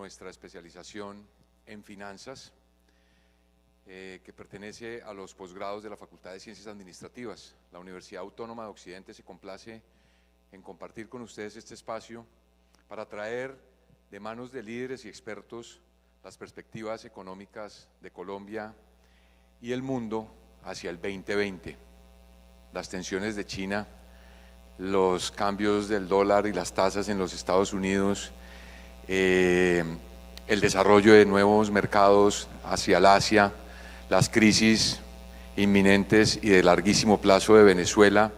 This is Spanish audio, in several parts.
nuestra especialización en finanzas, que pertenece a los posgrados de la Facultad de Ciencias Administrativas. La Universidad Autónoma de Occidente se complace en compartir con ustedes este espacio para traer de manos de líderes y expertos las perspectivas económicas de Colombia y el mundo hacia el 2020. Las tensiones de China, los cambios del dólar y las tasas en los Estados Unidos, el desarrollo de nuevos mercados hacia el Asia, las crisis inminentes y de larguísimo plazo de Venezuela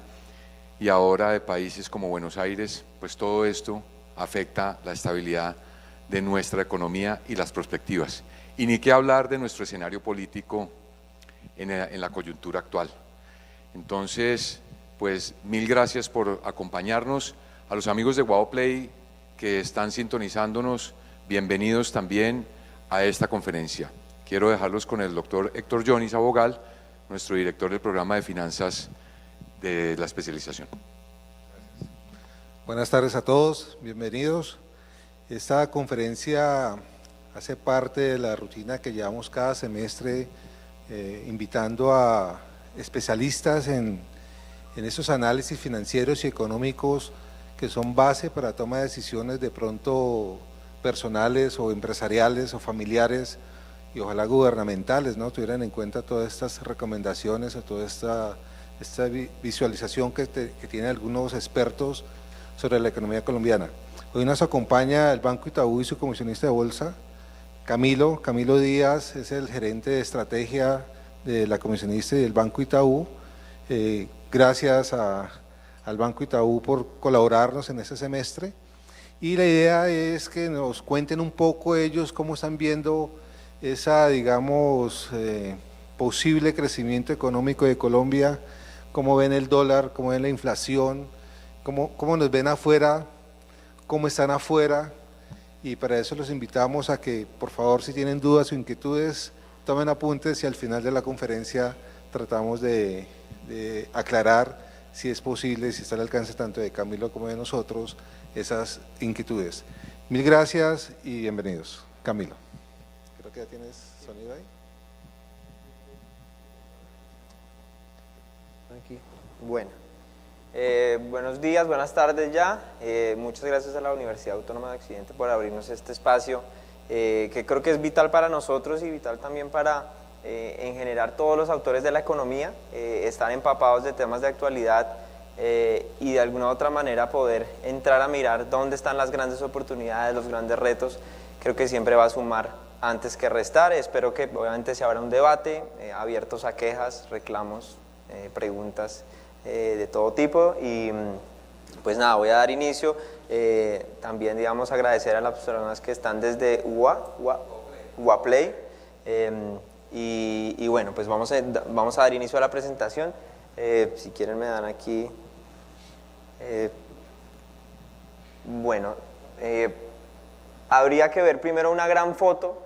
y ahora de países como Buenos Aires, pues todo esto afecta la estabilidad de nuestra economía y las perspectivas. Y ni qué hablar de nuestro escenario político en la coyuntura actual. Entonces, pues mil gracias por acompañarnos. A los amigos de Wow Play que están sintonizándonos, bienvenidos también a esta conferencia. Quiero dejarlos con el doctor Héctor Jonis Abogal, nuestro director del programa de finanzas de la especialización. Gracias. Buenas tardes a todos, bienvenidos. Esta conferencia hace parte de la rutina que llevamos cada semestre, invitando a especialistas en esos análisis financieros y económicos que son base para toma de decisiones de pronto personales o empresariales o familiares y ojalá gubernamentales, ¿no? Tuvieran en cuenta todas estas recomendaciones o toda esta visualización que tienen algunos expertos sobre la economía colombiana. Hoy nos acompaña el Banco Itaú y su comisionista de bolsa, Camilo Díaz, es el gerente de estrategia de la comisionista y del Banco Itaú. Gracias al Banco Itaú por colaborarnos en este semestre. Y la idea es que nos cuenten un poco ellos cómo están viendo esa, digamos, posible crecimiento económico de Colombia, cómo ven el dólar, cómo ven la inflación, cómo nos ven afuera, cómo están afuera, y para eso los invitamos a que, por favor, si tienen dudas o inquietudes, tomen apuntes y al final de la conferencia tratamos de aclarar si es posible, si está al alcance tanto de Camilo como de nosotros, esas inquietudes. Mil gracias y bienvenidos. Camilo. Creo que ya tienes sonido ahí. Aquí. Bueno, buenos días, buenas tardes ya. Muchas gracias a la Universidad Autónoma de Occidente por abrirnos este espacio, que creo que es vital para nosotros y vital también para, en general, todos los autores de la economía, están empapados de temas de actualidad y de alguna u otra manera poder entrar a mirar dónde están las grandes oportunidades, los grandes retos. Creo que siempre va a sumar antes que restar. Espero que obviamente se abra un debate abiertos a quejas, reclamos, preguntas de todo tipo y pues nada, voy a dar inicio. También, digamos, agradecer a las personas que están desde UAPlay y bueno, pues vamos a dar inicio a la presentación. Si quieren me dan aquí. Bueno, habría que ver primero una gran foto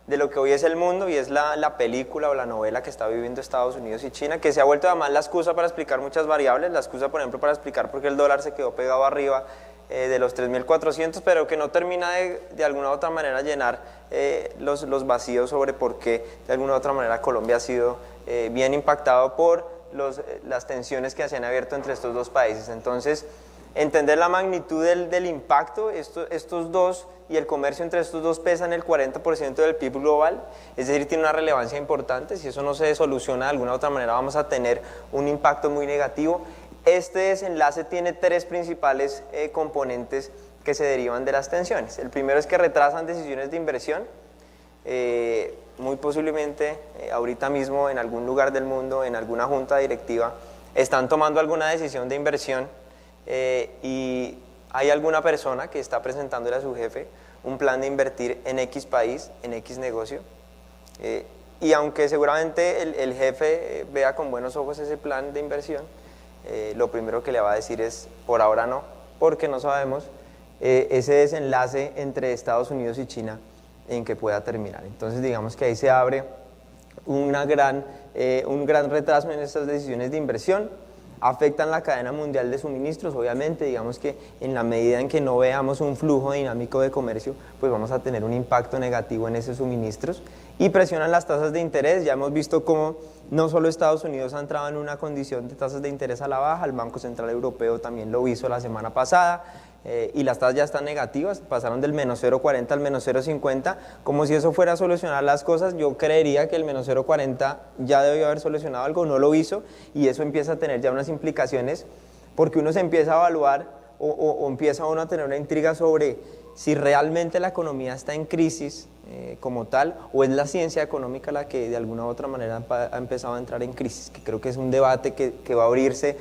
de lo que hoy es el mundo y es la película o la novela que está viviendo Estados Unidos y China, que se ha vuelto además la excusa para explicar muchas variables, la excusa por ejemplo para explicar por qué el dólar se quedó pegado arriba de los 3.400, pero que no termina de alguna u otra manera llenar los vacíos sobre por qué de alguna u otra manera Colombia ha sido bien impactado por las tensiones que se han abierto entre estos dos países. Entonces, entender la magnitud del impacto, estos dos y el comercio entre estos dos pesan el 40% del PIB global, es decir, tiene una relevancia importante. Si eso no se soluciona de alguna u otra manera vamos a tener un impacto muy negativo. Este desenlace tiene tres principales componentes que se derivan de las tensiones. El primero es que retrasan decisiones de inversión, muy posiblemente ahorita mismo en algún lugar del mundo, en alguna junta directiva, están tomando alguna decisión de inversión y hay alguna persona que está presentándole a su jefe un plan de invertir en X país, en X negocio, y aunque seguramente el jefe vea con buenos ojos ese plan de inversión, lo primero que le va a decir es por ahora no, porque no sabemos ese desenlace entre Estados Unidos y China en que pueda terminar. Entonces digamos que ahí se abre un gran retraso en estas decisiones de inversión. afectan la cadena mundial de suministros. Obviamente, digamos que en la medida en que no veamos un flujo dinámico de comercio, pues vamos a tener un impacto negativo en esos suministros y presionan las tasas de interés. Ya hemos visto cómo no solo Estados Unidos ha entrado en una condición de tasas de interés a la baja, el Banco Central Europeo también lo hizo la semana pasada, y las tasas ya están negativas, pasaron del menos 0,40 al menos 0,50, como si eso fuera a solucionar las cosas. Yo creería que el menos 0,40 ya debió haber solucionado algo, no lo hizo, y eso empieza a tener ya unas implicaciones, porque uno se empieza a evaluar o empieza uno a tener una intriga sobre si realmente la economía está en crisis como tal, o es la ciencia económica la que de alguna u otra manera ha empezado a entrar en crisis, que creo que es un debate que va a abrirse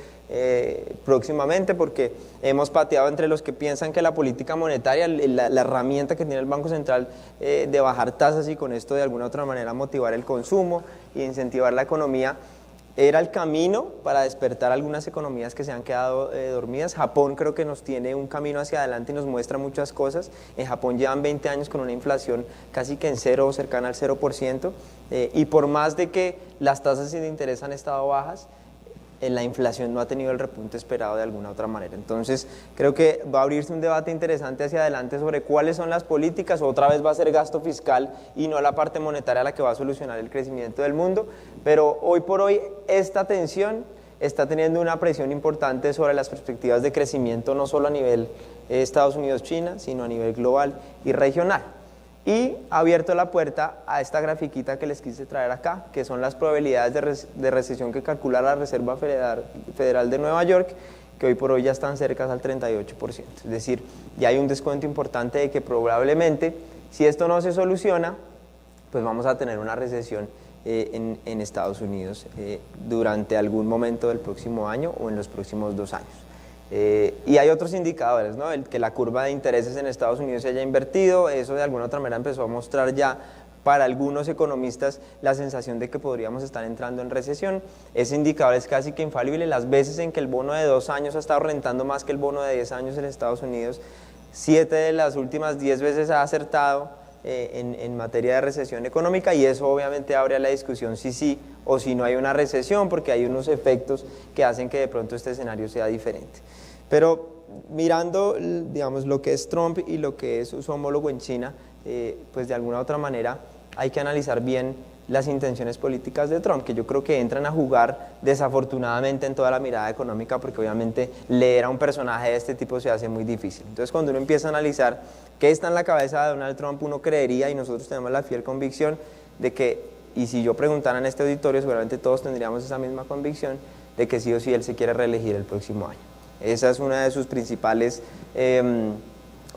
próximamente, porque hemos pateado entre los que piensan que la política monetaria, la herramienta que tiene el Banco Central de bajar tasas y con esto de alguna u otra manera motivar el consumo e incentivar la economía, era el camino para despertar algunas economías que se han quedado dormidas. Japón creo que nos tiene un camino hacia adelante y nos muestra muchas cosas. En Japón llevan 20 años con una inflación casi que en cero o cercana al 0%, y por más de que las tasas de interés han estado bajas, la inflación no ha tenido el repunte esperado de alguna otra manera. Entonces creo que va a abrirse un debate interesante hacia adelante sobre cuáles son las políticas. Otra vez va a ser gasto fiscal y no la parte monetaria la que va a solucionar el crecimiento del mundo, pero hoy por hoy esta tensión está teniendo una presión importante sobre las perspectivas de crecimiento, no solo a nivel Estados Unidos-China, sino a nivel global y regional. Y ha abierto la puerta a esta grafiquita que les quise traer acá, que son las probabilidades de recesión que calcula la Reserva Federal de Nueva York, que hoy por hoy ya están cerca al 38%. Es decir, ya hay un descuento importante de que probablemente, si esto no se soluciona, pues vamos a tener una recesión en Estados Unidos durante algún momento del próximo año o en los próximos 2 años. Y hay otros indicadores, ¿no? Que la curva de intereses en Estados Unidos se haya invertido, eso de alguna otra manera empezó a mostrar ya para algunos economistas la sensación de que podríamos estar entrando en recesión. Ese indicador es casi que infalible. Las veces en que el bono de 2 años ha estado rentando más que el bono de 10 años en Estados Unidos, 7 de las últimas 10 veces ha acertado en materia de recesión económica, y eso obviamente abre a la discusión si sí o si no hay una recesión, porque hay unos efectos que hacen que de pronto este escenario sea diferente. Pero mirando, digamos, lo que es Trump y lo que es su homólogo en China, pues de alguna u otra manera hay que analizar bien las intenciones políticas de Trump, que yo creo que entran a jugar desafortunadamente en toda la mirada económica, porque obviamente leer a un personaje de este tipo se hace muy difícil. Entonces cuando uno empieza a analizar qué está en la cabeza de Donald Trump, uno creería, y nosotros tenemos la fiel convicción de que, y si yo preguntara en este auditorio, seguramente todos tendríamos esa misma convicción, de que sí o sí él se quiere reelegir el próximo año. Esa es una de sus principales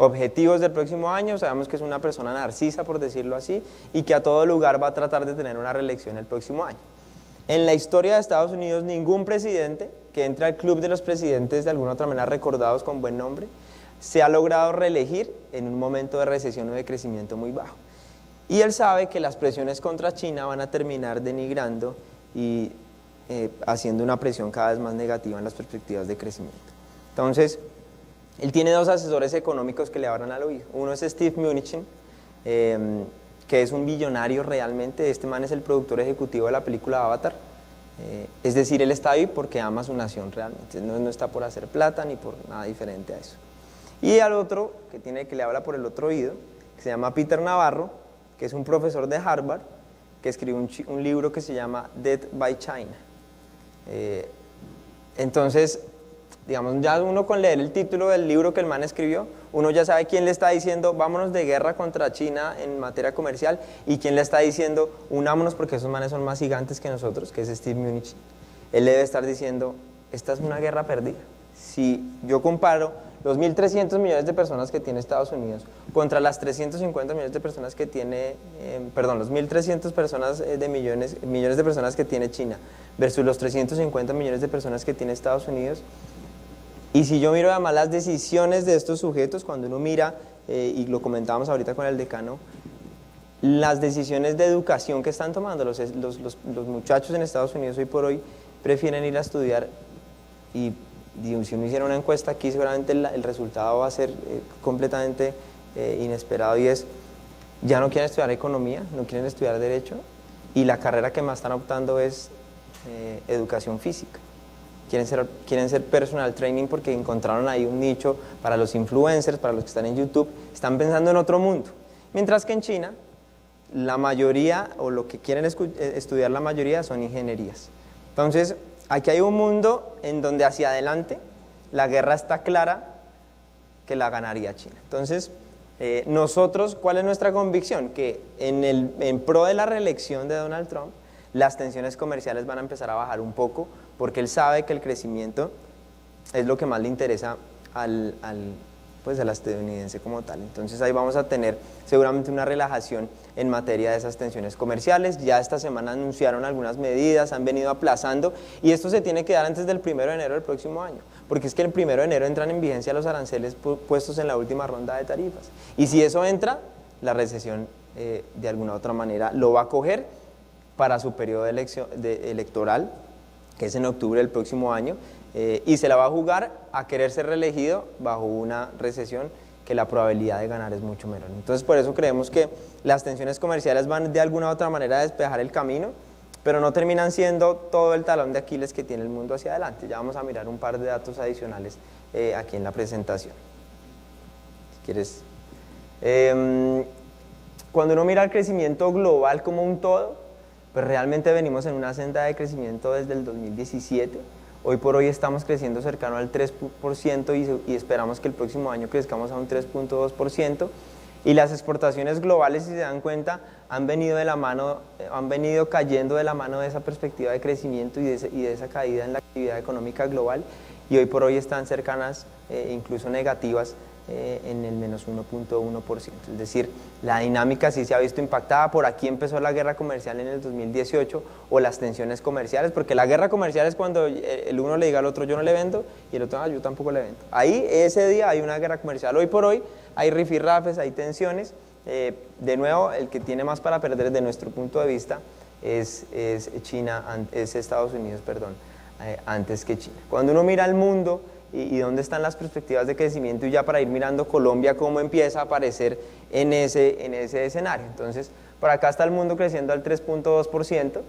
objetivos del próximo año. Sabemos que es una persona narcisa, por decirlo así, y que a todo lugar va a tratar de tener una reelección el próximo año. En la historia de Estados Unidos, ningún presidente que entre al club de los presidentes de alguna otra manera recordados con buen nombre se ha logrado reelegir en un momento de recesión o de crecimiento muy bajo. Y él sabe que las presiones contra China van a terminar denigrando y haciendo una presión cada vez más negativa en las perspectivas de crecimiento. Entonces, él tiene 2 asesores económicos que le hablan al oído. Uno es Steve Mnuchin, que es un billonario realmente. Este man es el productor ejecutivo de la película Avatar. Es decir, él está ahí porque ama a su nación realmente. No está por hacer plata ni por nada diferente a eso. Y al otro, que le habla por el otro oído, que se llama Peter Navarro, que es un profesor de Harvard, que escribió un libro que se llama Death by China. Entonces, digamos, ya uno con leer el título del libro que el man escribió, uno ya sabe quién le está diciendo vámonos de guerra contra China en materia comercial, y quién le está diciendo unámonos porque esos manes son más gigantes que nosotros, que es Steve Mnuchin. Él debe estar diciendo, esta es una guerra perdida. Si yo comparo los 1.300 millones de personas que tiene Estados Unidos contra las 350 millones de personas que tiene, los 1.300 millones de personas que tiene China versus los 350 millones de personas que tiene Estados Unidos, y si yo miro además las decisiones de estos sujetos, cuando uno mira, y lo comentábamos ahorita con el decano, las decisiones de educación que están tomando los muchachos en Estados Unidos hoy por hoy prefieren ir a estudiar, y si uno hiciera una encuesta aquí seguramente el resultado va a ser completamente inesperado, y es, ya no quieren estudiar economía, no quieren estudiar derecho, y la carrera que más están optando es educación física. quieren ser personal training porque encontraron ahí un nicho para los influencers, para los que están en YouTube, están pensando en otro mundo. Mientras que en China, la mayoría, o lo que quieren estudiar la mayoría, son ingenierías. Entonces, aquí hay un mundo en donde hacia adelante la guerra está clara que la ganaría China. Entonces, nosotros, ¿cuál es nuestra convicción? Que en pro de la reelección de Donald Trump, las tensiones comerciales van a empezar a bajar un poco, porque él sabe que el crecimiento es lo que más le interesa al estadounidense como tal. Entonces ahí vamos a tener seguramente una relajación en materia de esas tensiones comerciales. Ya esta semana anunciaron algunas medidas, han venido aplazando, y esto se tiene que dar antes del 1 de enero del próximo año, porque es que el 1 de enero entran en vigencia los aranceles puestos en la última ronda de tarifas. Y si eso entra, la recesión de alguna u otra manera lo va a coger para su periodo electoral, que es en octubre del próximo año, y se la va a jugar a querer ser reelegido bajo una recesión que la probabilidad de ganar es mucho menor. Entonces, por eso creemos que las tensiones comerciales van de alguna u otra manera a despejar el camino, pero no terminan siendo todo el talón de Aquiles que tiene el mundo hacia adelante. Ya vamos a mirar un par de datos adicionales aquí en la presentación. Si quieres. Cuando uno mira el crecimiento global como un todo, pues realmente venimos en una senda de crecimiento desde el 2017. Hoy por hoy estamos creciendo cercano al 3% y esperamos que el próximo año crezcamos a un 3.2%. Y las exportaciones globales, si se dan cuenta, han venido cayendo de la mano de esa perspectiva de crecimiento y de esa caída en la actividad económica global, y hoy por hoy están cercanas, incluso negativas, en el menos 1.1%. Es decir, la dinámica sí se ha visto impactada. Por aquí empezó la guerra comercial en el 2018, o las tensiones comerciales, porque la guerra comercial es cuando el uno le diga al otro yo no le vendo, y el otro yo tampoco le vendo. Ahí, ese día, hay una guerra comercial. Hoy por hoy hay rifirrafes, hay tensiones. De nuevo, el que tiene más para perder desde nuestro punto de vista es Estados Unidos, antes que China. Cuando uno mira al mundo y dónde están las perspectivas de crecimiento, y ya para ir mirando Colombia cómo empieza a aparecer en ese escenario. Entonces, por acá está el mundo creciendo al 3.2%,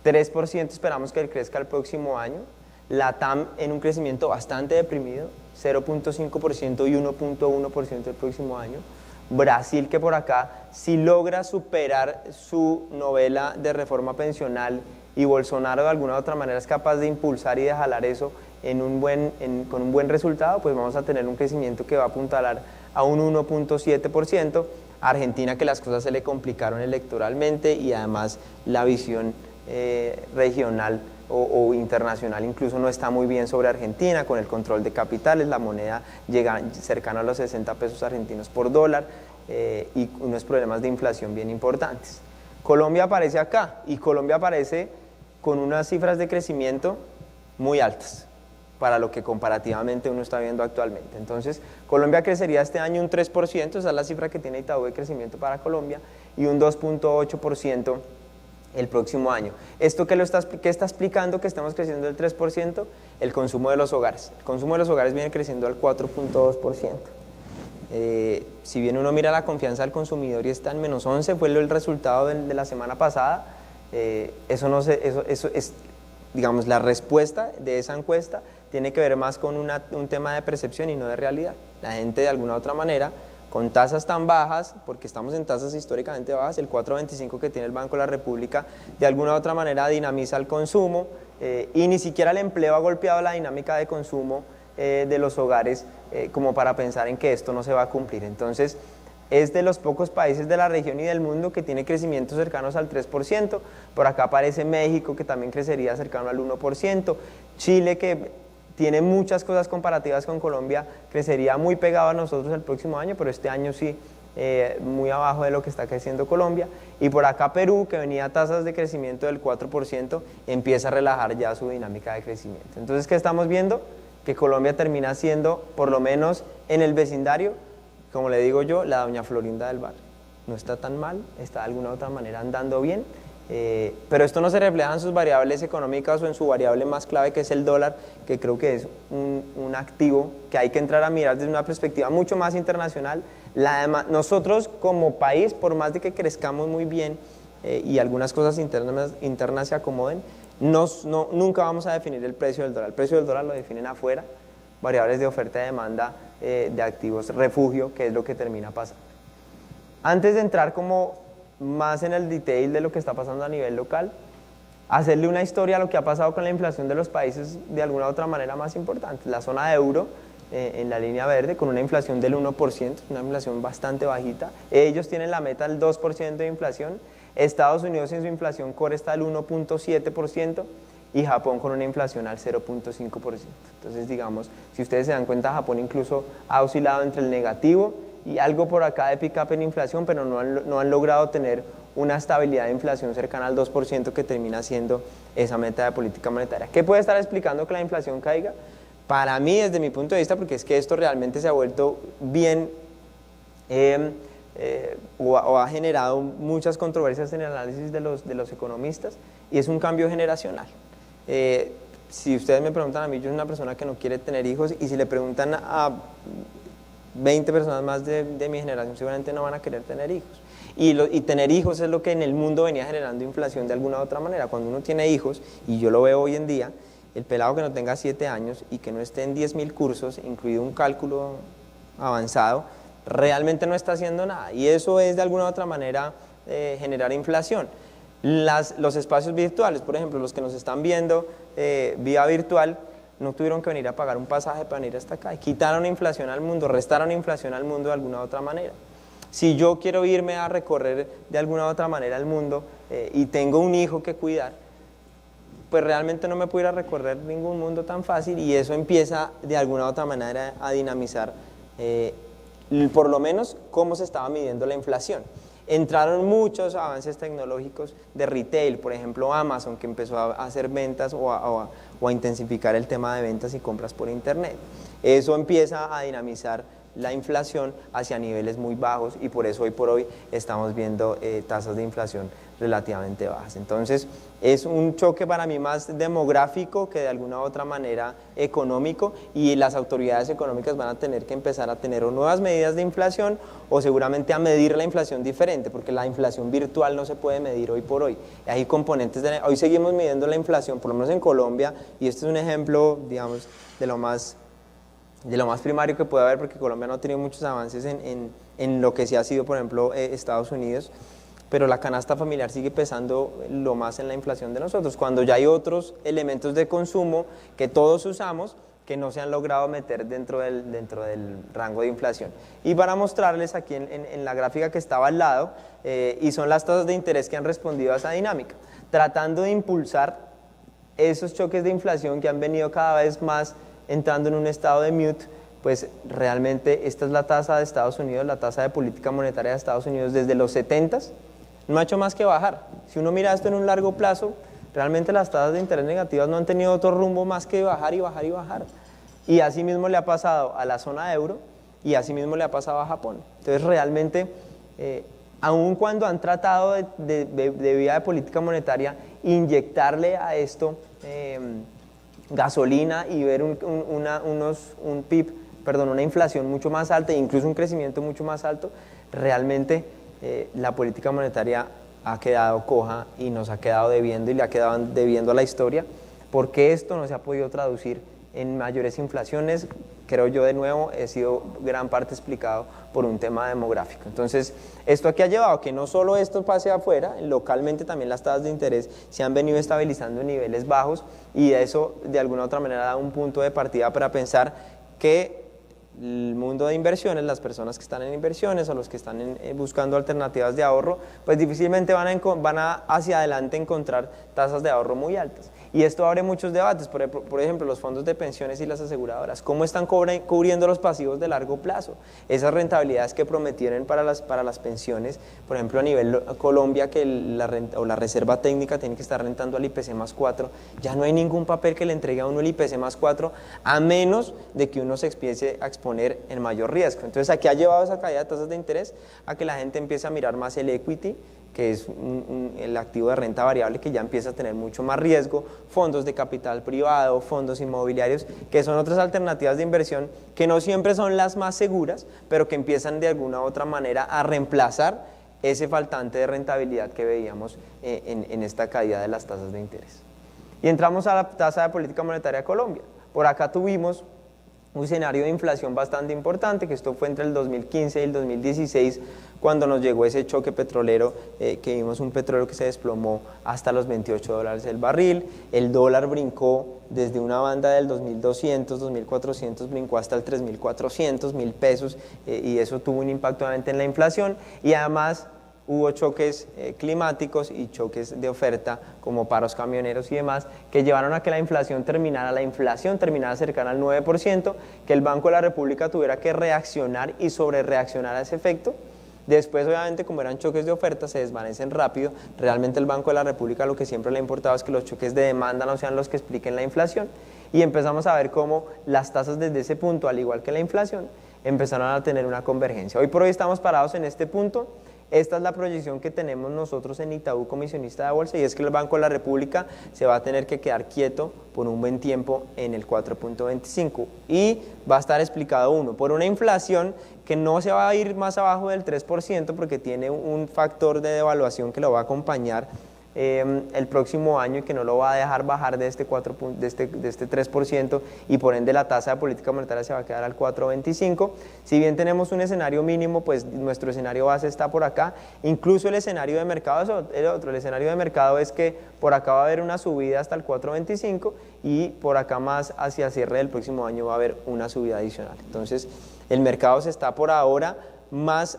3% esperamos que crezca el próximo año. La TAM en un crecimiento bastante deprimido, 0.5% y 1.1% el próximo año. Brasil, que por acá, si logra superar su novela de reforma pensional, y Bolsonaro de alguna u otra manera es capaz de impulsar y de jalar eso con un buen resultado, pues vamos a tener un crecimiento que va a apuntalar a un 1.7%. Argentina, que las cosas se le complicaron electoralmente, y además la visión regional o internacional incluso no está muy bien sobre Argentina, con el control de capitales, la moneda llega cercana a los 60 pesos argentinos por dólar, y unos problemas de inflación bien importantes. Colombia aparece acá, y Colombia aparece con unas cifras de crecimiento muy altas para lo que comparativamente uno está viendo actualmente. Entonces, Colombia crecería este año un 3%, esa es la cifra que tiene Itaú de crecimiento para Colombia, y un 2.8% el próximo año. ¿Esto qué está explicando que estamos creciendo el 3%? El consumo de los hogares. El consumo de los hogares viene creciendo al 4.2%. Si bien uno mira la confianza del consumidor y está en menos 11, fue el resultado de la semana pasada, eso es, digamos, la respuesta de esa encuesta tiene que ver más con un tema de percepción y no de realidad. La gente, de alguna u otra manera, con tasas tan bajas, porque estamos en tasas históricamente bajas, el 4.25 que tiene el Banco de la República, de alguna u otra manera dinamiza el consumo, y ni siquiera el empleo ha golpeado la dinámica de consumo de los hogares, como para pensar en que esto no se va a cumplir. Entonces, es de los pocos países de la región y del mundo que tiene crecimientos cercanos al 3%. Por acá aparece México, que también crecería cercano al 1%. Chile, que tiene muchas cosas comparativas con Colombia, crecería muy pegado a nosotros el próximo año, pero este año sí, muy abajo de lo que está creciendo Colombia. Y por acá Perú, que venía a tasas de crecimiento del 4%, empieza a relajar ya su dinámica de crecimiento. Entonces, ¿qué estamos viendo? Que Colombia termina siendo, por lo menos en el vecindario, como le digo yo, la doña Florinda del bar. No está tan mal, está de alguna u otra manera andando bien, pero esto no se refleja en sus variables económicas o en su variable más clave, que es el dólar, que creo que es un activo que hay que entrar a mirar desde una perspectiva mucho más internacional. Nosotros como país, por más de que crezcamos muy bien y algunas cosas internas se acomoden, nunca vamos a definir el precio del dólar. El precio del dólar lo definen afuera, variables de oferta y demanda de activos refugio, que es lo que termina pasando. Antes de entrar como más en el detail de lo que está pasando a nivel local, hacerle una historia a lo que ha pasado con la inflación de los países de alguna u otra manera más importante. La zona de euro, en la línea verde, con una inflación del 1%, una inflación bastante bajita. Ellos tienen la meta del 2% de inflación. Estados Unidos en su inflación core está al 1.7% y Japón con una inflación al 0.5%. Entonces, digamos, si ustedes se dan cuenta, Japón incluso ha oscilado entre el negativo y algo por acá de pick-up en inflación, pero no han logrado tener una estabilidad de inflación cercana al 2% que termina siendo esa meta de política monetaria. ¿Qué puede estar explicando que la inflación caiga? Para mí, desde mi punto de vista, porque es que esto realmente se ha vuelto bien o ha generado muchas controversias en el análisis de los economistas, y es un cambio generacional. Si ustedes me preguntan a mí, yo soy una persona que no quiere tener hijos, y si le preguntan a 20 personas más de mi generación, seguramente no van a querer tener hijos. Y tener hijos es lo que en el mundo venía generando inflación de alguna u otra manera. Cuando uno tiene hijos, y yo lo veo hoy en día, el pelado que no tenga 7 años y que no esté en 10.000 cursos, incluido un cálculo avanzado, realmente no está haciendo nada. Y eso es de alguna u otra manera generar inflación. Los espacios virtuales, por ejemplo, los que nos están viendo vía virtual, no tuvieron que venir a pagar un pasaje para venir hasta acá. Quitaron inflación al mundo, restaron inflación al mundo de alguna u otra manera. Si yo quiero irme a recorrer de alguna u otra manera el mundo y tengo un hijo que cuidar, pues realmente no me puedo ir a recorrer ningún mundo tan fácil, y eso empieza de alguna u otra manera a dinamizar por lo menos cómo se estaba midiendo la inflación. Entraron muchos avances tecnológicos de retail, por ejemplo Amazon, que empezó a hacer ventas o a intensificar el tema de ventas y compras por internet. Eso empieza a dinamizar la inflación hacia niveles muy bajos, y por eso hoy por hoy estamos viendo tasas de inflación relativamente bajas. Entonces es un choque para mí más demográfico que de alguna u otra manera económico, y las autoridades económicas van a tener que empezar a tener o nuevas medidas de inflación o seguramente a medir la inflación diferente, porque la inflación virtual no se puede medir hoy por hoy. Hay componentes, hoy seguimos midiendo la inflación, por lo menos en Colombia, y este es un ejemplo, digamos, de lo más primario que puede haber, porque Colombia no ha tenido muchos avances en lo que sí ha sido, por ejemplo, Estados Unidos, pero la canasta familiar sigue pesando lo más en la inflación de nosotros, cuando ya hay otros elementos de consumo que todos usamos que no se han logrado meter dentro del rango de inflación. Y para mostrarles aquí en la gráfica que estaba al lado, y son las tasas de interés que han respondido a esa dinámica, tratando de impulsar esos choques de inflación que han venido cada vez más entrando en un estado de mute. Pues realmente esta es la tasa de Estados Unidos, la tasa de política monetaria de Estados Unidos desde los 70s, no ha hecho más que bajar. Si uno mira esto en un largo plazo, realmente las tasas de interés negativas no han tenido otro rumbo más que bajar y bajar y bajar. Y así mismo le ha pasado a la zona euro, y así mismo le ha pasado a Japón. Entonces realmente, aun cuando han tratado de vía de política monetaria inyectarle a esto gasolina y ver una inflación mucho más alta e incluso un crecimiento mucho más alto, realmente la política monetaria ha quedado coja y nos ha quedado debiendo, y le ha quedado debiendo a la historia, porque esto no se ha podido traducir en mayores inflaciones. Creo yo, de nuevo, he sido gran parte explicado por un tema demográfico. Entonces, esto aquí ha llevado a que no solo esto pase afuera, localmente también las tasas de interés se han venido estabilizando en niveles bajos, y eso de alguna u otra manera da un punto de partida para pensar que el mundo de inversiones, las personas que están en inversiones o los que están buscando alternativas de ahorro, pues difícilmente van a hacia adelante encontrar tasas de ahorro muy altas. Y esto abre muchos debates, por ejemplo, los fondos de pensiones y las aseguradoras, ¿cómo están cubriendo los pasivos de largo plazo? Esas rentabilidades que prometieron para las pensiones, por ejemplo, a nivel Colombia, que la reserva técnica tiene que estar rentando al IPC más 4, ya no hay ningún papel que le entregue a uno el IPC más 4, a menos de que uno se empiece a exponer en mayor riesgo. Entonces, aquí ha llevado esa caída de tasas de interés a que la gente empiece a mirar más el equity, que es el activo de renta variable, que ya empieza a tener mucho más riesgo, fondos de capital privado, fondos inmobiliarios, que son otras alternativas de inversión que no siempre son las más seguras, pero que empiezan de alguna u otra manera a reemplazar ese faltante de rentabilidad que veíamos en esta caída de las tasas de interés. Y entramos a la tasa de política monetaria de Colombia. Por acá tuvimos un escenario de inflación bastante importante, que esto fue entre el 2015 y el 2016, cuando nos llegó ese choque petrolero, que vimos un petróleo que se desplomó hasta los $28 el barril, el dólar brincó desde una banda del 2.200, 2.400, brincó hasta el 3.400, 1.000 pesos, y eso tuvo un impacto obviamente en la inflación, y además hubo choques climáticos y choques de oferta como paros camioneros y demás que llevaron a que la inflación terminara cercana al 9%, que el Banco de la República tuviera que reaccionar y sobrereaccionar a ese efecto. Después, obviamente, como eran choques de oferta, se desvanecen rápido. Realmente el Banco de la República lo que siempre le ha importado es que los choques de demanda no sean los que expliquen la inflación, y empezamos a ver cómo las tasas desde ese punto, al igual que la inflación, empezaron a tener una convergencia. Hoy por hoy estamos parados en este punto. Esta es la proyección que tenemos nosotros en Itaú, comisionista de bolsa, y es que el Banco de la República se va a tener que quedar quieto por un buen tiempo en el 4.25, y va a estar explicado por una inflación que no se va a ir más abajo del 3% porque tiene un factor de devaluación que lo va a acompañar el próximo año y que no lo va a dejar bajar de este 3%, y por ende la tasa de política monetaria se va a quedar al 4.25. Si bien tenemos un escenario mínimo, pues nuestro escenario base está por acá. Incluso el escenario de mercado es el otro. El escenario de mercado es que por acá va a haber una subida hasta el 4.25 y por acá más hacia el cierre del próximo año va a haber una subida adicional. Entonces el mercado se está por ahora más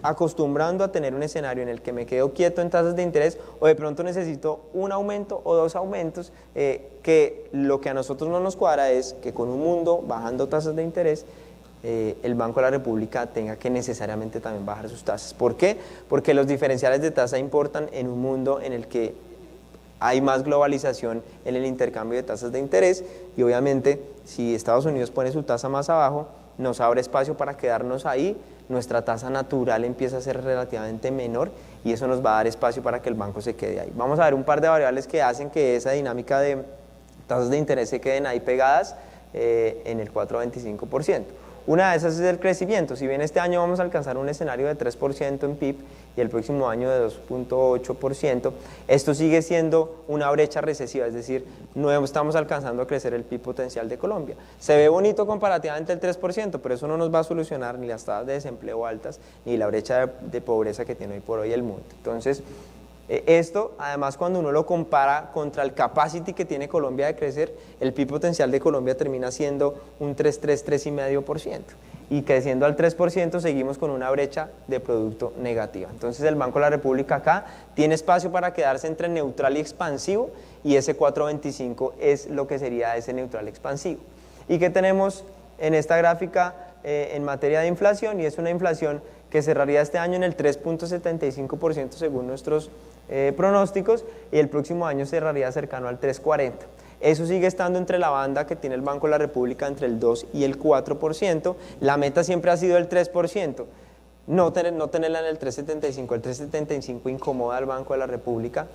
acostumbrando a tener un escenario en el que me quedo quieto en tasas de interés, o de pronto necesito un aumento o dos aumentos, que lo que a nosotros no nos cuadra es que con un mundo bajando tasas de interés, el Banco de la República tenga que necesariamente también bajar sus tasas. ¿Por qué? Porque los diferenciales de tasa importan en un mundo en el que hay más globalización en el intercambio de tasas de interés, y obviamente si Estados Unidos pone su tasa más abajo, nos abre espacio para quedarnos ahí, nuestra tasa natural empieza a ser relativamente menor y eso nos va a dar espacio para que el banco se quede ahí. Vamos a ver un par de variables que hacen que esa dinámica de tasas de interés se queden ahí pegadas en el 4.25%. Una de esas es el crecimiento. Si bien este año vamos a alcanzar un escenario de 3% en PIB y el próximo año de 2.8%, esto sigue siendo una brecha recesiva, es decir, no estamos alcanzando a crecer el PIB potencial de Colombia. Se ve bonito comparativamente el 3%, pero eso no nos va a solucionar ni las tasas de desempleo altas, ni la brecha de pobreza que tiene hoy por hoy el mundo. Entonces, esto, además, cuando uno lo compara contra el capacity que tiene Colombia de crecer, el PIB potencial de Colombia termina siendo un 3,5%. Y creciendo al 3% seguimos con una brecha de producto negativa. Entonces el Banco de la República acá tiene espacio para quedarse entre neutral y expansivo, y ese 4.25 es lo que sería ese neutral expansivo. ¿Y qué tenemos en esta gráfica en materia de inflación? Y es una inflación que cerraría este año en el 3.75% según nuestros pronósticos, y el próximo año cerraría cercano al 3.40%. Eso sigue estando entre la banda que tiene el Banco de la República entre el 2 y el 4%. La meta siempre ha sido el 3%. No tenerla en el 3.75. El 3.75 incomoda al Banco de la República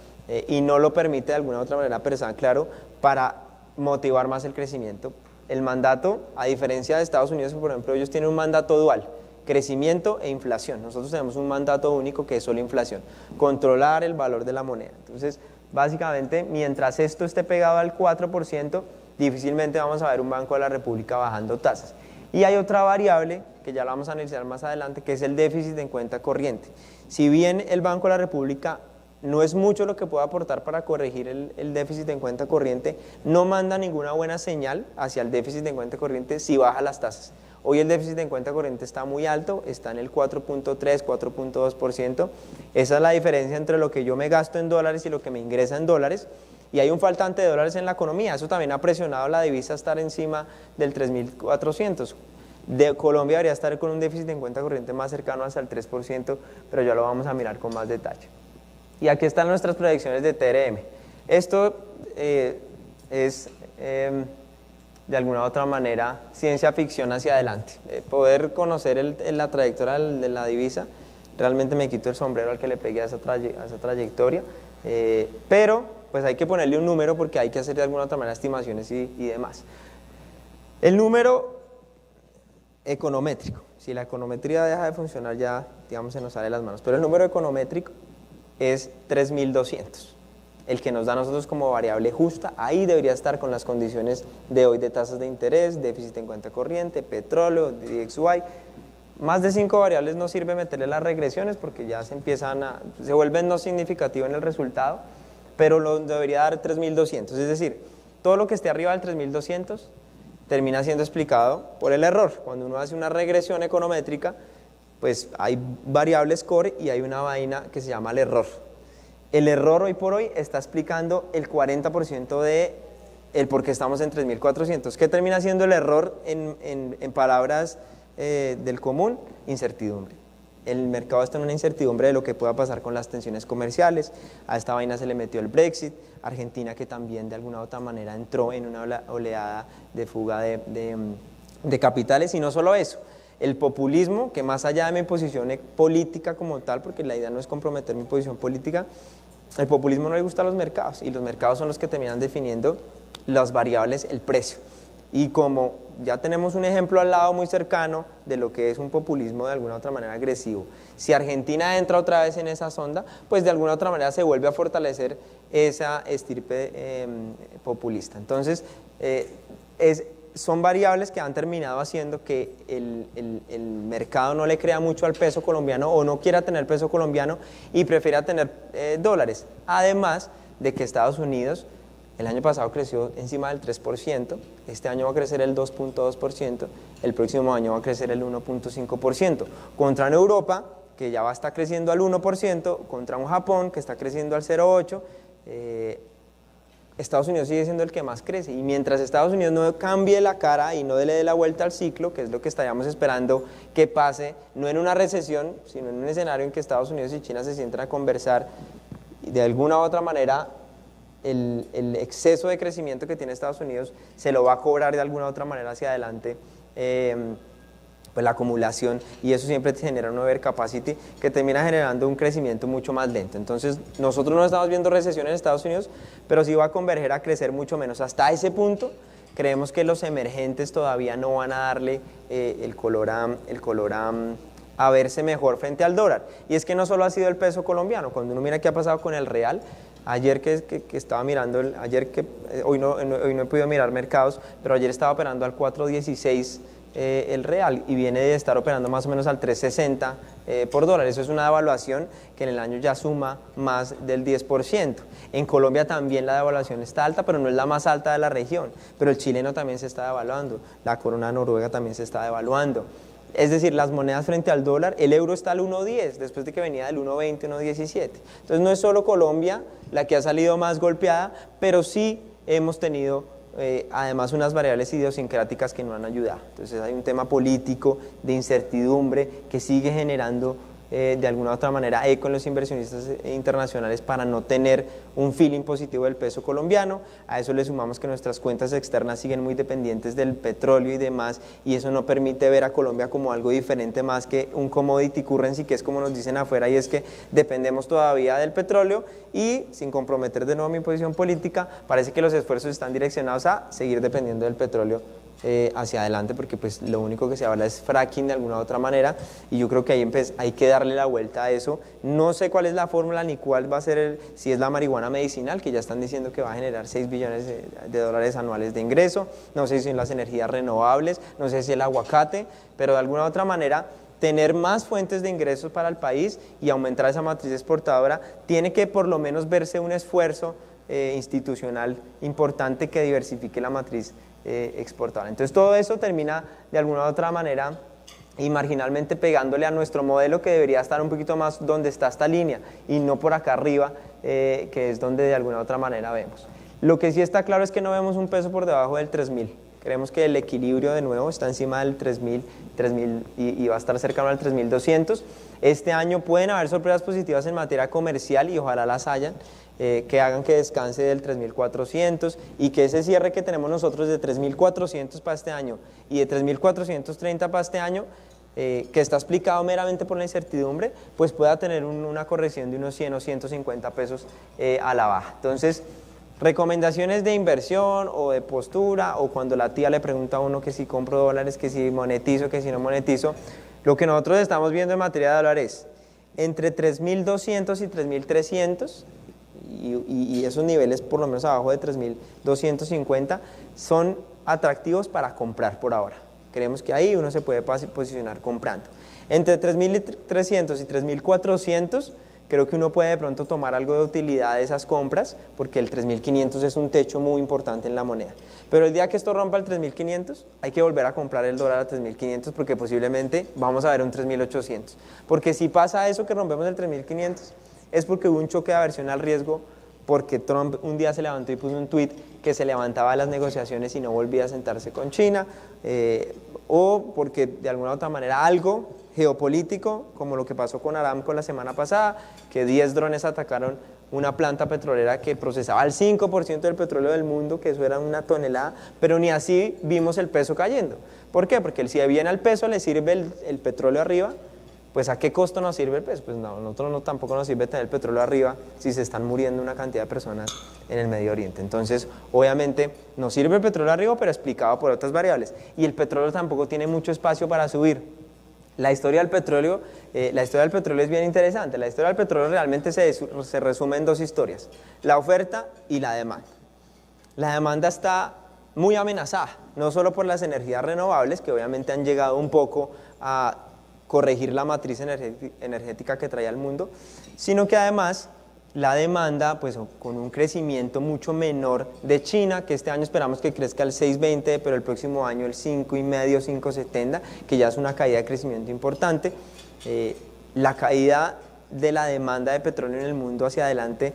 y no lo permite de alguna u otra manera, pero está claro, para motivar más el crecimiento. El mandato, a diferencia de Estados Unidos, por ejemplo, ellos tienen un mandato dual: crecimiento e inflación. Nosotros tenemos un mandato único que es solo inflación, controlar el valor de la moneda. Entonces, básicamente, mientras esto esté pegado al 4%, difícilmente vamos a ver un Banco de la República bajando tasas. Y hay otra variable, que ya la vamos a analizar más adelante, que es el déficit en cuenta corriente. Si bien el Banco de la República no es mucho lo que puede aportar para corregir el déficit en cuenta corriente, no manda ninguna buena señal hacia el déficit en cuenta corriente si baja las tasas. Hoy el déficit en cuenta corriente está muy alto, está en el 4.3, 4.2%. Esa es la diferencia entre lo que yo me gasto en dólares y lo que me ingresa en dólares. Y hay un faltante de dólares en la economía. Eso también ha presionado la divisa a estar encima del 3.400. Colombia debería estar con un déficit en cuenta corriente más cercano hasta el 3%, pero ya lo vamos a mirar con más detalle. Y aquí están nuestras proyecciones de TRM. Esto es de alguna u otra manera ciencia ficción hacia adelante. Poder conocer la trayectoria de la divisa, realmente me quito el sombrero al que le pegué a esa trayectoria, pero pues hay que ponerle un número porque hay que hacer de alguna u otra manera estimaciones y demás. El número econométrico, si la econometría deja de funcionar ya, digamos, se nos sale de las manos, pero el número econométrico es 3.200. el que nos da a nosotros como variable justa, ahí debería estar con las condiciones de hoy de tasas de interés, déficit en cuenta corriente, petróleo, DXY. Más de 5 variables no sirve meterle las regresiones porque ya se vuelven no significativos en el resultado, pero lo debería dar 3.200, es decir, todo lo que esté arriba del 3.200 termina siendo explicado por el error. Cuando uno hace una regresión econométrica, pues hay variables core y hay una vaina que se llama el error. El error hoy por hoy está explicando el 40% de el por qué estamos en 3.400. ¿Qué termina siendo el error en palabras del común? Incertidumbre. El mercado está en una incertidumbre de lo que pueda pasar con las tensiones comerciales. A esta vaina se le metió el Brexit. Argentina, que también de alguna u otra manera entró en una oleada de fuga de capitales. Y no solo eso, el populismo, que más allá de mi posición política como tal, porque la idea no es comprometer mi posición política, el populismo no le gusta a los mercados, y los mercados son los que terminan definiendo las variables, el precio. Y como ya tenemos un ejemplo al lado muy cercano de lo que es un populismo de alguna u otra manera agresivo, si Argentina entra otra vez en esa sonda, pues de alguna u otra manera se vuelve a fortalecer esa estirpe populista. Entonces, son variables que han terminado haciendo que el mercado no le crea mucho al peso colombiano o no quiera tener peso colombiano y prefiera tener dólares. Además de que Estados Unidos el año pasado creció encima del 3%, este año va a crecer el 2.2%, el próximo año va a crecer el 1.5%. Contra en Europa, que ya va a estar creciendo al 1%, contra un Japón que está creciendo al 0.8%, Estados Unidos sigue siendo el que más crece, y mientras Estados Unidos no cambie la cara y no le dé la vuelta al ciclo, que es lo que estaríamos esperando que pase, no en una recesión, sino en un escenario en que Estados Unidos y China se sientan a conversar, y de alguna u otra manera el exceso de crecimiento que tiene Estados Unidos se lo va a cobrar de alguna u otra manera hacia adelante pues la acumulación, y eso siempre genera un overcapacity que termina generando un crecimiento mucho más lento. Entonces nosotros no estamos viendo recesión en Estados Unidos, pero sí va a converger a crecer mucho menos. Hasta ese punto creemos que los emergentes todavía no van a darle el color a verse mejor frente al dólar. Y es que no solo ha sido el peso colombiano. Cuando uno mira qué ha pasado con el real, ayer que estaba mirando, hoy no he podido mirar mercados, pero ayer estaba operando al 4.16 el real, y viene de estar operando más o menos al 3.60 por dólar. Eso es una devaluación que en el año ya suma más del 10%. En Colombia también la devaluación está alta, pero no es la más alta de la región. Pero el chileno también se está devaluando, la corona noruega también se está devaluando. Es decir, las monedas frente al dólar, el euro está al 1.10, después de que venía del 1.20, 1.17. Entonces no es solo Colombia la que ha salido más golpeada, pero sí hemos tenido además unas variables idiosincráticas que no han ayudado. Entonces hay un tema político de incertidumbre que sigue generando de alguna u otra manera eco en los inversionistas internacionales para no tener un feeling positivo del peso colombiano. A eso le sumamos que nuestras cuentas externas siguen muy dependientes del petróleo y demás, y eso no permite ver a Colombia como algo diferente más que un commodity currency, que es como nos dicen afuera, y es que dependemos todavía del petróleo, y sin comprometer de nuevo mi posición política, parece que los esfuerzos están direccionados a seguir dependiendo del petróleo hacia adelante, porque pues lo único que se habla es fracking de alguna u otra manera, y yo creo que ahí hay que darle la vuelta a eso. No sé cuál es la fórmula ni cuál va a ser si es la marihuana medicinal, que ya están diciendo que va a generar 6 billones de dólares anuales de ingreso, no sé si son las energías renovables, no sé si el aguacate, pero de alguna u otra manera tener más fuentes de ingresos para el país y aumentar esa matriz exportadora, tiene que por lo menos verse un esfuerzo institucional importante que diversifique la matriz exportadora. Entonces todo eso termina de alguna u otra manera y marginalmente pegándole a nuestro modelo, que debería estar un poquito más donde está esta línea y no por acá arriba, que es donde de alguna u otra manera vemos. Lo que sí está claro es que no vemos un peso por debajo del 3.000. Creemos que el equilibrio de nuevo está encima del 3.000 y va a estar cercano al 3.200. Este año pueden haber sorpresas positivas en materia comercial y ojalá las hayan, que hagan que descanse del 3.400 y que ese cierre que tenemos nosotros de 3.400 para este año y de 3.430 para este año, que está explicado meramente por la incertidumbre, pues pueda tener una corrección de unos 100 o 150 pesos a la baja. Entonces, recomendaciones de inversión o de postura, o cuando la tía le pregunta a uno que si compro dólares, que si monetizo, que si no monetizo, lo que nosotros estamos viendo en materia de dólares entre 3.200 y 3.300, y esos niveles por lo menos abajo de 3.250 son atractivos para comprar por ahora. Creemos que ahí uno se puede posicionar comprando. Entre 3.300 y 3.400 creo que uno puede de pronto tomar algo de utilidad de esas compras, porque el 3.500 es un techo muy importante en la moneda. Pero el día que esto rompa el 3.500, hay que volver a comprar el dólar a 3.500 porque posiblemente vamos a ver un 3.800. Porque si pasa eso que rompemos el 3.500, es porque hubo un choque de aversión al riesgo, porque Trump un día se levantó y puso un tweet que se levantaba de las negociaciones y no volvía a sentarse con China, o porque de alguna u otra manera algo geopolítico, como lo que pasó con Aramco la semana pasada, que 10 drones atacaron una planta petrolera que procesaba el 5% del petróleo del mundo, que eso era una tonelada, pero ni así vimos el peso cayendo. ¿Por qué? Porque si bien al peso le sirve el petróleo arriba, pues ¿a qué costo nos sirve el peso? Pues no, a nosotros tampoco nos sirve tener el petróleo arriba si se están muriendo una cantidad de personas en el Medio Oriente. Entonces, obviamente, nos sirve el petróleo arriba, pero explicado por otras variables. Y el petróleo tampoco tiene mucho espacio para subir. La historia del petróleo es bien interesante. La historia del petróleo realmente se resume en dos historias: la oferta y la demanda. La demanda está muy amenazada, no solo por las energías renovables, que obviamente han llegado un poco a corregir la matriz energética que traía el mundo, sino que además la demanda, pues con un crecimiento mucho menor de China, que este año esperamos que crezca el 6,20, pero el próximo año el 5,5, 5,70, que ya es una caída de crecimiento importante. La caída de la demanda de petróleo en el mundo hacia adelante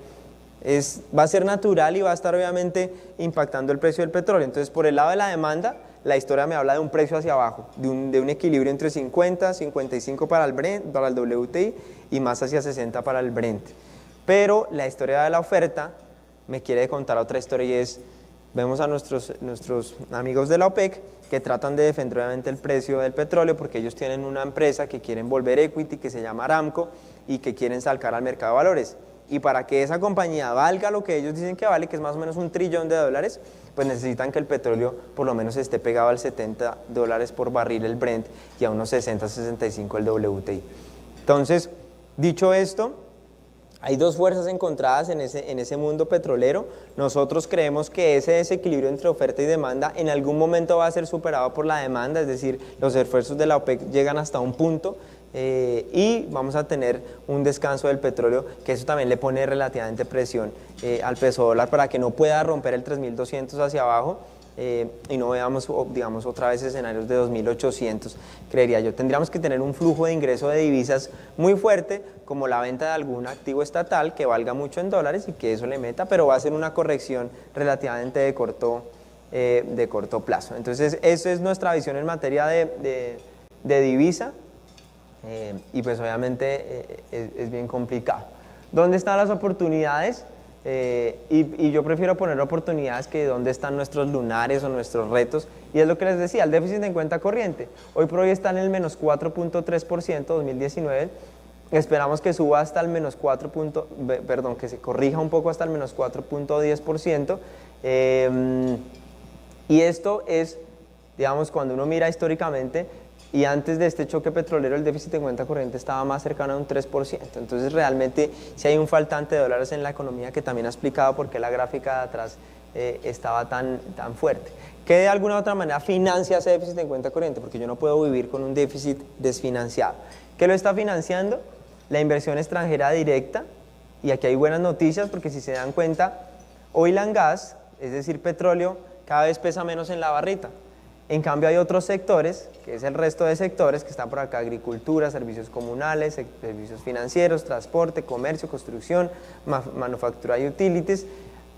va a ser natural y va a estar obviamente impactando el precio del petróleo. Entonces, por el lado de la demanda, la historia me habla de un precio hacia abajo, de un equilibrio entre 50, 55 para el Brent, para el WTI, y más hacia 60 para el Brent. Pero la historia de la oferta me quiere contar otra historia, y es, vemos a nuestros amigos de la OPEC que tratan de defender obviamente el precio del petróleo, porque ellos tienen una empresa que quieren volver equity, que se llama Aramco, y que quieren sacar al mercado de valores. Y para que esa compañía valga lo que ellos dicen que vale, que es más o menos $1 trillón, pues necesitan que el petróleo por lo menos esté pegado al $70 por barril el Brent y a unos 60, 65 el WTI. Entonces, dicho esto, hay dos fuerzas encontradas en ese mundo petrolero. Nosotros creemos que ese desequilibrio entre oferta y demanda en algún momento va a ser superado por la demanda, es decir, los esfuerzos de la OPEC llegan hasta un punto y vamos a tener un descanso del petróleo, que eso también le pone relativamente presión al peso dólar para que no pueda romper el 3.200 hacia abajo y no veamos, digamos, otra vez escenarios de 2.800, creería yo. Tendríamos que tener un flujo de ingreso de divisas muy fuerte, como la venta de algún activo estatal que valga mucho en dólares y que eso le meta, pero va a ser una corrección relativamente de corto plazo. Entonces, eso es nuestra visión en materia de divisa. Y pues obviamente es bien complicado. ¿Dónde están las oportunidades? Y yo prefiero poner oportunidades que dónde están nuestros lunares o nuestros retos, y es lo que les decía, el déficit en cuenta corriente hoy por hoy está en el menos 4.3% 2019, esperamos que suba hasta el menos 4, que se corrija un poco hasta el menos 4.10%, y esto es, digamos, cuando uno mira históricamente. Y antes de este choque petrolero, el déficit en cuenta corriente estaba más cercano a un 3%. Entonces, realmente, si hay un faltante de dólares en la economía, que también ha explicado por qué la gráfica de atrás estaba tan fuerte. ¿Qué de alguna u otra manera financia ese déficit en cuenta corriente? Porque yo no puedo vivir con un déficit desfinanciado. ¿Qué lo está financiando? La inversión extranjera directa. Y aquí hay buenas noticias, porque si se dan cuenta, oil and gas, es decir, petróleo, cada vez pesa menos en la barrita. En cambio hay otros sectores, que es el resto de sectores que están por acá: agricultura, servicios comunales, servicios financieros, transporte, comercio, construcción, manufactura y utilities.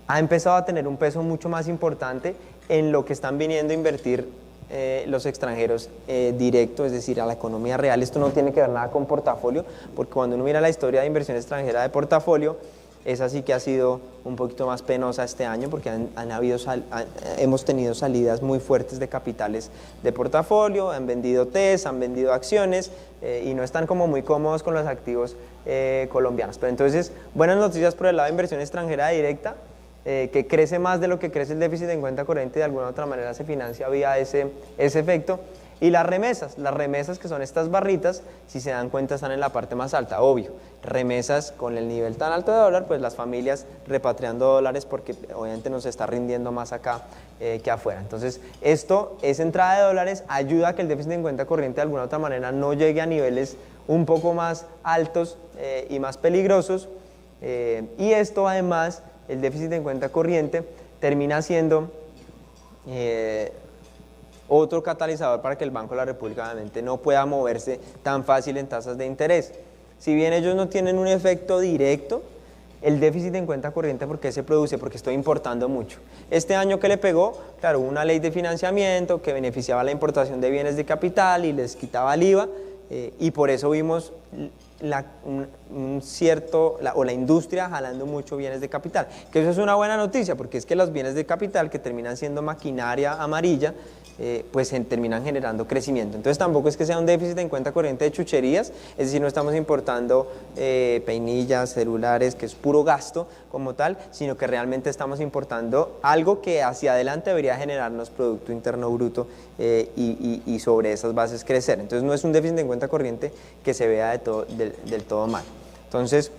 Ha empezado a tener un peso mucho más importante en lo que están viniendo a invertir los extranjeros directo, es decir, a la economía real. Esto no tiene que ver nada con portafolio, porque cuando uno mira la historia de inversión extranjera de portafolio, esa sí que ha sido un poquito más penosa este año, porque hemos tenido salidas muy fuertes de capitales de portafolio, han vendido TES, han vendido acciones y no están como muy cómodos con los activos colombianos. Pero entonces, buenas noticias por el lado de inversión extranjera directa, que crece más de lo que crece el déficit en cuenta corriente, de alguna u otra manera se financia vía ese efecto. Y las remesas que son estas barritas, si se dan cuenta están en la parte más alta, obvio. Remesas con el nivel tan alto de dólar, pues las familias repatriando dólares porque obviamente nos está rindiendo más acá que afuera. Entonces, esa entrada de dólares ayuda a que el déficit en cuenta corriente de alguna u otra manera no llegue a niveles un poco más altos y más peligrosos. Y esto además, el déficit en cuenta corriente termina siendo otro catalizador para que el Banco de la República obviamente no pueda moverse tan fácil en tasas de interés. Si bien ellos no tienen un efecto directo, el déficit en cuenta corriente, ¿por qué se produce? Porque estoy importando mucho. Este año que le pegó, claro, hubo una ley de financiamiento que beneficiaba la importación de bienes de capital y les quitaba el IVA, y por eso vimos la industria jalando mucho bienes de capital, que eso es una buena noticia, porque es que los bienes de capital que terminan siendo maquinaria amarilla, pues terminan generando crecimiento. Entonces tampoco es que sea un déficit en cuenta corriente de chucherías, es decir, no estamos importando peinillas, celulares, que es puro gasto como tal, sino que realmente estamos importando algo que hacia adelante debería generarnos Producto Interno Bruto y sobre esas bases crecer. Entonces no es un déficit en cuenta corriente que se vea del todo mal. Entonces,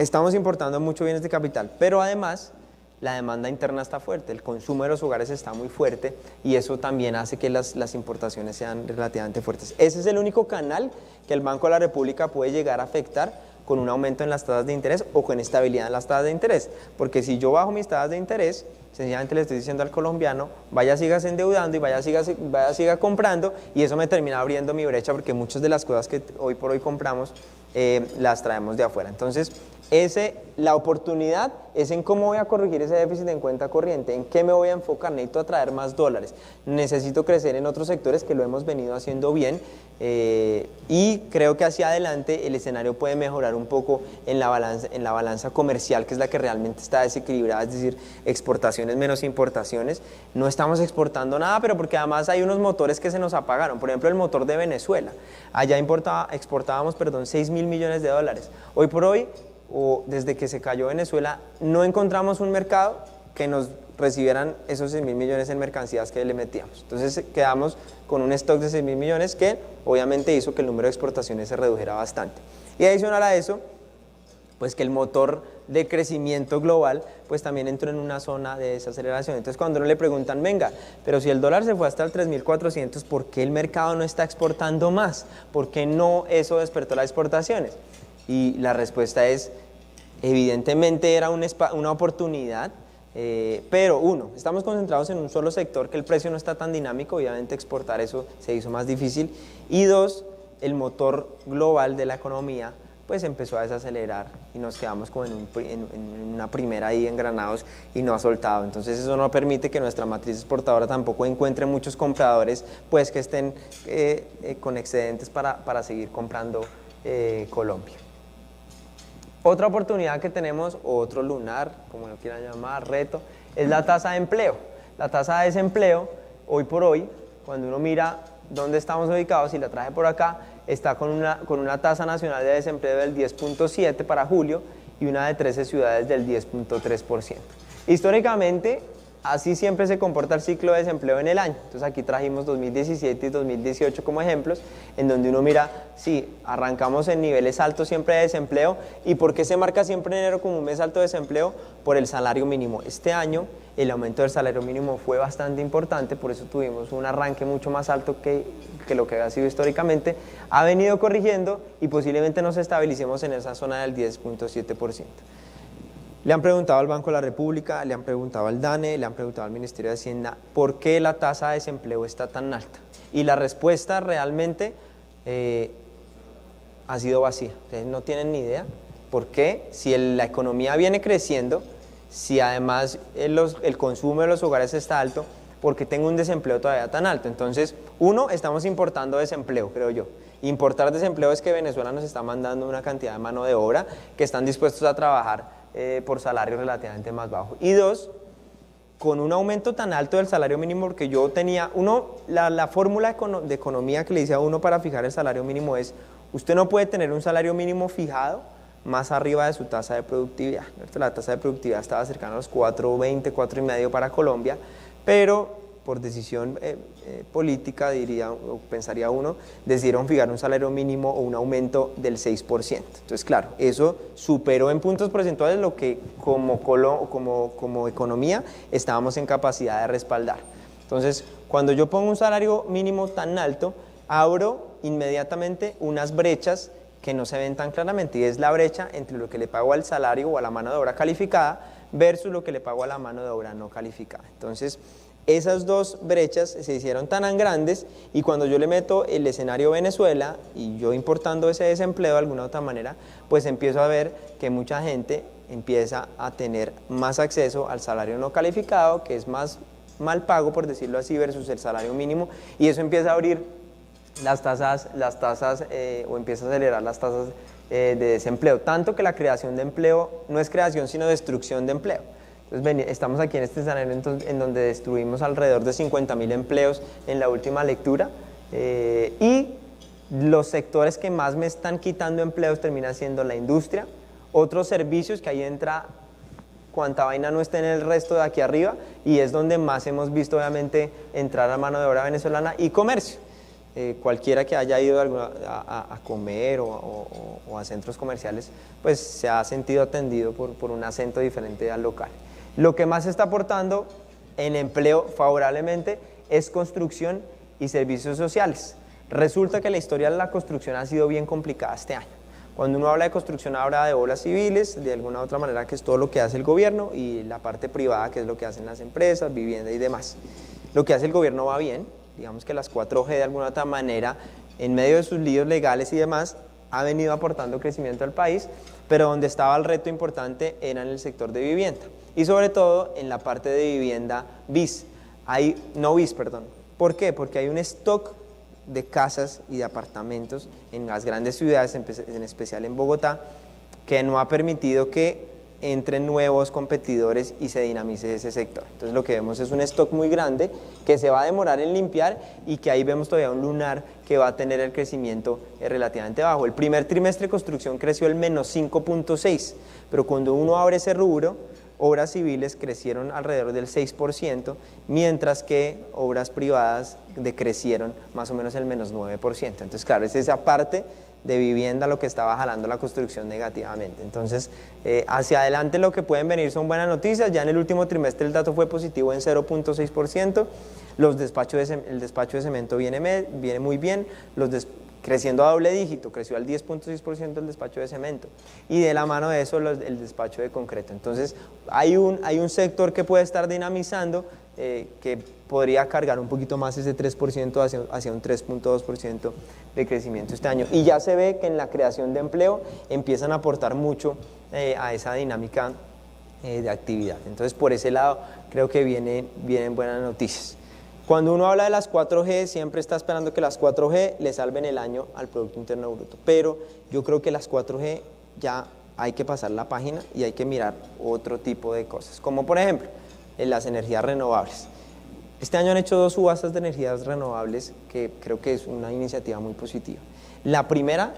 estamos importando mucho bienes de capital, pero además la demanda interna está fuerte, el consumo de los hogares está muy fuerte y eso también hace que las importaciones sean relativamente fuertes. Ese es el único canal que el Banco de la República puede llegar a afectar con un aumento en las tasas de interés o con estabilidad en las tasas de interés, porque si yo bajo mis tasas de interés, sencillamente le estoy diciendo al colombiano, vaya sigas endeudando y vaya siga comprando, y eso me termina abriendo mi brecha porque muchas de las cosas que hoy por hoy compramos las traemos de afuera. Entonces, la oportunidad es en cómo voy a corregir ese déficit en cuenta corriente, en qué me voy a enfocar. Necesito atraer más dólares, necesito crecer en otros sectores que lo hemos venido haciendo bien, y creo que hacia adelante el escenario puede mejorar un poco en la balanza comercial, que es la que realmente está desequilibrada, es decir, exportaciones menos importaciones. No estamos exportando nada, pero porque además hay unos motores que se nos apagaron. Por ejemplo, el motor de Venezuela. Allá exportábamos 6.000 millones de dólares. Hoy por hoy, o desde que se cayó Venezuela, no encontramos un mercado que nos recibieran esos 6.000 millones en mercancías que le metíamos. Entonces quedamos con un stock de 6.000 millones que obviamente hizo que el número de exportaciones se redujera bastante. Y adicional a eso, pues que el motor de crecimiento global pues también entró en una zona de desaceleración. Entonces cuando uno le preguntan, venga, pero si el dólar se fue hasta el 3.400, ¿por qué el mercado no está exportando más? ¿Por qué no eso despertó las exportaciones? Y la respuesta es, evidentemente era una oportunidad, pero estamos concentrados en un solo sector, que el precio no está tan dinámico, obviamente exportar eso se hizo más difícil, y dos, el motor global de la economía pues empezó a desacelerar y nos quedamos como en una primera ahí engranados y no ha soltado. Entonces eso no permite que nuestra matriz exportadora tampoco encuentre muchos compradores pues que estén con excedentes para seguir comprando Colombia. Otra oportunidad que tenemos, otro lunar, como lo quieran llamar, reto, es la tasa de empleo. La tasa de desempleo, hoy por hoy, cuando uno mira dónde estamos ubicados, y la traje por acá, está con una tasa nacional de desempleo del 10.7 para julio y una de 13 ciudades del 10.3%. Históricamente, así siempre se comporta el ciclo de desempleo en el año. Entonces aquí trajimos 2017 y 2018 como ejemplos, en donde uno mira, sí, arrancamos en niveles altos siempre de desempleo. ¿Y por qué se marca siempre enero como un mes alto de desempleo? Por el salario mínimo. Este año el aumento del salario mínimo fue bastante importante, por eso tuvimos un arranque mucho más alto que lo que había sido históricamente. Ha venido corrigiendo y posiblemente nos estabilicemos en esa zona del 10.7%. Le han preguntado al Banco de la República, le han preguntado al DANE, le han preguntado al Ministerio de Hacienda por qué la tasa de desempleo está tan alta. Y la respuesta realmente ha sido vacía. Ustedes no tienen ni idea por qué, si la economía viene creciendo, si además el consumo de los hogares está alto, ¿por qué tengo un desempleo todavía tan alto? Entonces, estamos importando desempleo, creo yo. Importar desempleo es que Venezuela nos está mandando una cantidad de mano de obra que están dispuestos a trabajar por salarios relativamente más bajos. Y dos, con un aumento tan alto del salario mínimo, porque yo tenía, la fórmula de economía que le dice a uno para fijar el salario mínimo es, usted no puede tener un salario mínimo fijado más arriba de su tasa de productividad. La tasa de productividad estaba cercana a los 4.20, 4.5 para Colombia, pero por decisión política, diría o pensaría uno, decidieron fijar un salario mínimo o un aumento del 6%. Entonces, claro, eso superó en puntos porcentuales lo que como economía estábamos en capacidad de respaldar. Entonces, cuando yo pongo un salario mínimo tan alto, abro inmediatamente unas brechas que no se ven tan claramente, y es la brecha entre lo que le pago al salario o a la mano de obra calificada versus lo que le pago a la mano de obra no calificada. Entonces, esas dos brechas se hicieron tan grandes, y cuando yo le meto el escenario Venezuela y yo importando ese desempleo de alguna u otra manera, pues empiezo a ver que mucha gente empieza a tener más acceso al salario no calificado, que es más mal pago, por decirlo así, versus el salario mínimo, y eso empieza a abrir las tasas o empieza a acelerar las tasas de desempleo, tanto que la creación de empleo no es creación sino destrucción de empleo. Entonces estamos aquí en este escenario en donde destruimos alrededor de 50.000 empleos en la última lectura, y los sectores que más me están quitando empleos terminan siendo la industria, otros servicios, que ahí entra cuanta vaina no esté en el resto de aquí arriba, y es donde más hemos visto obviamente entrar a mano de obra venezolana, y comercio. Cualquiera que haya ido a comer o a centros comerciales, pues se ha sentido atendido por un acento diferente al local. Lo que más está aportando en empleo favorablemente es construcción y servicios sociales. Resulta que la historia de la construcción ha sido bien complicada este año. Cuando uno habla de construcción, habla de obras civiles, de alguna u otra manera, que es todo lo que hace el gobierno, y la parte privada, que es lo que hacen las empresas, vivienda y demás. Lo que hace el gobierno va bien. Digamos que las 4G de alguna u otra manera, en medio de sus líos legales y demás, ha venido aportando crecimiento al país, pero donde estaba el reto importante era en el sector de vivienda, y sobre todo en la parte de vivienda BIS. No BIS, perdón. ¿Por qué? Porque hay un stock de casas y de apartamentos en las grandes ciudades, en especial en Bogotá, que no ha permitido que entren nuevos competidores y se dinamice ese sector. Entonces lo que vemos es un stock muy grande que se va a demorar en limpiar, y que ahí vemos todavía un lunar que va a tener el crecimiento relativamente bajo. El primer trimestre de construcción creció el menos 5.6, pero cuando uno abre ese rubro, obras civiles crecieron alrededor del 6%, mientras que obras privadas decrecieron más o menos el menos 9%. Entonces, claro, es esa parte de vivienda lo que estaba jalando la construcción negativamente. Entonces, hacia adelante lo que pueden venir son buenas noticias. Ya en el último trimestre el dato fue positivo en 0.6%. El despacho de cemento viene muy bien, creciendo a doble dígito, creció al 10.6% el despacho de cemento, y de la mano de eso el despacho de concreto. Entonces, hay un sector que puede estar dinamizando, que podría cargar un poquito más ese 3% hacia un 3.2% de crecimiento este año. Y ya se ve que en la creación de empleo empiezan a aportar mucho a esa dinámica de actividad. Entonces, por ese lado, creo que vienen buenas noticias. Cuando uno habla de las 4G, siempre está esperando que las 4G le salven el año al Producto Interno Bruto. Pero yo creo que las 4G ya hay que pasar la página y hay que mirar otro tipo de cosas. Como por ejemplo, en las energías renovables. Este año han hecho 2 subastas de energías renovables que creo que es una iniciativa muy positiva. La primera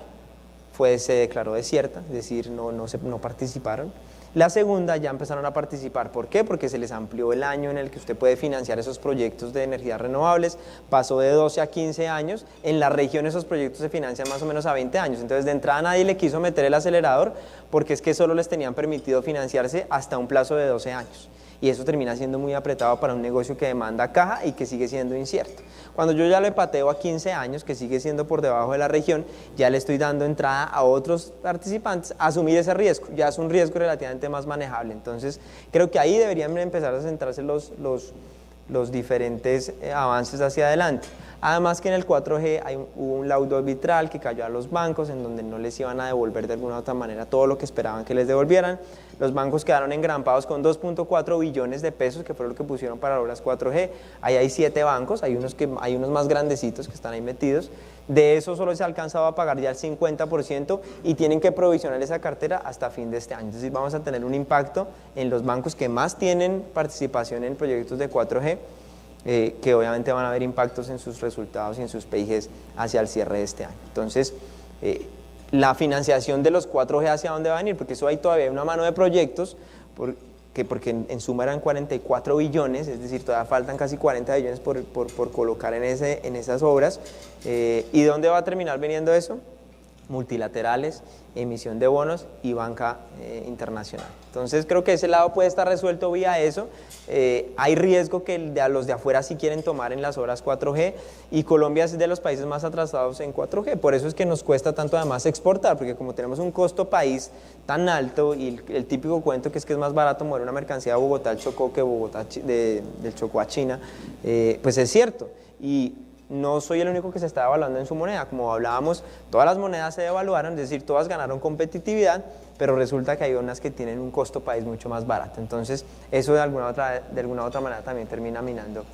se declaró desierta, es decir, no participaron. La segunda ya empezaron a participar. ¿Por qué? Porque se les amplió el año en el que usted puede financiar esos proyectos de energías renovables, pasó de 12 a 15 años, en la región esos proyectos se financian más o menos a 20 años, entonces de entrada nadie le quiso meter el acelerador, porque es que solo les tenían permitido financiarse hasta un plazo de 12 años. Y eso termina siendo muy apretado para un negocio que demanda caja y que sigue siendo incierto. Cuando yo ya le pateo a 15 años, que sigue siendo por debajo de la región, ya le estoy dando entrada a otros participantes a asumir ese riesgo. Ya es un riesgo relativamente más manejable. Entonces, creo que ahí deberían empezar a centrarse los diferentes avances hacia adelante. Además que en el 4G hubo un laudo arbitral que cayó a los bancos, en donde no les iban a devolver de alguna u otra manera todo lo que esperaban que les devolvieran. Los bancos quedaron engrampados con 2.4 billones de pesos, que fue lo que pusieron para obras 4G. Ahí hay 7 bancos, hay unos más grandecitos que están ahí metidos. De eso solo se ha alcanzado a pagar ya el 50% y tienen que provisionar esa cartera hasta fin de este año. Es decir, vamos a tener un impacto en los bancos que más tienen participación en proyectos de 4G, que obviamente van a haber impactos en sus resultados y en sus PIGs hacia el cierre de este año. Entonces, la financiación de los 4G, ¿hacia dónde va a venir? Porque eso hay todavía una mano de proyectos que porque en suma eran 44 billones, es decir, todavía faltan casi 40 billones por colocar en esas obras. ¿Y dónde va a terminar viniendo eso? Multilaterales, emisión de bonos y banca internacional. Entonces creo que ese lado puede estar resuelto vía eso. Hay riesgo que los de afuera sí quieren tomar en las obras 4G, y Colombia es de los países más atrasados en 4G, por eso es que nos cuesta tanto además exportar, porque como tenemos un costo país tan alto, y el típico cuento que es más barato mover una mercancía de Bogotá al Chocó que del Chocó a China, pues es cierto. Y no soy el único que se está devaluando en su moneda. Como hablábamos, todas las monedas se devaluaron, es decir, todas ganaron competitividad, pero resulta que hay unas que tienen un costo país mucho más barato. Entonces, eso de alguna otra manera también termina minando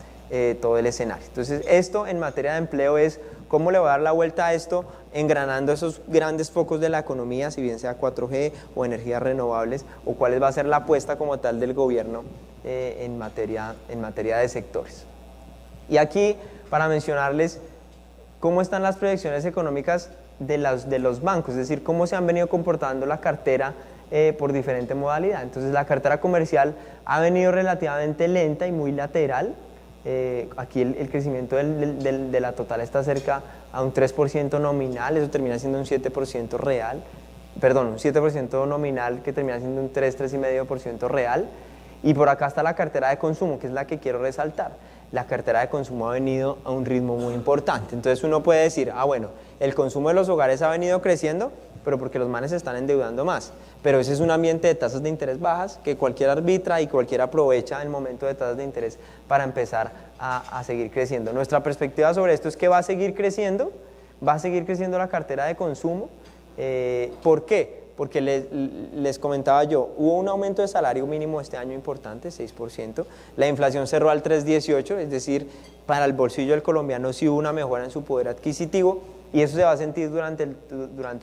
todo el escenario. Entonces, esto en materia de empleo es cómo le va a dar la vuelta a esto, engranando esos grandes focos de la economía, si bien sea 4G o energías renovables, o cuál va a ser la apuesta como tal del gobierno en materia de sectores. Y aquí, para mencionarles cómo están las proyecciones económicas de los bancos, es decir, cómo se han venido comportando la cartera por diferente modalidad. Entonces, la cartera comercial ha venido relativamente lenta y muy lateral. Aquí el crecimiento de la total está cerca a un 3% nominal, eso termina siendo un 7% real, perdón, un 7% nominal que termina siendo un 3,5% real. Y por acá está la cartera de consumo, que es la que quiero resaltar. La cartera de consumo ha venido a un ritmo muy importante. Entonces uno puede decir, bueno, el consumo de los hogares ha venido creciendo, pero porque los manes se están endeudando más. Pero ese es un ambiente de tasas de interés bajas que cualquiera arbitra y cualquiera aprovecha el momento de tasas de interés para empezar a seguir creciendo. Nuestra perspectiva sobre esto es que va a seguir creciendo la cartera de consumo. ¿Por qué? Porque les comentaba yo, hubo un aumento de salario mínimo este año importante, 6%, la inflación cerró al 3,18, es decir, para el bolsillo del colombiano sí hubo una mejora en su poder adquisitivo, y eso se va a sentir durante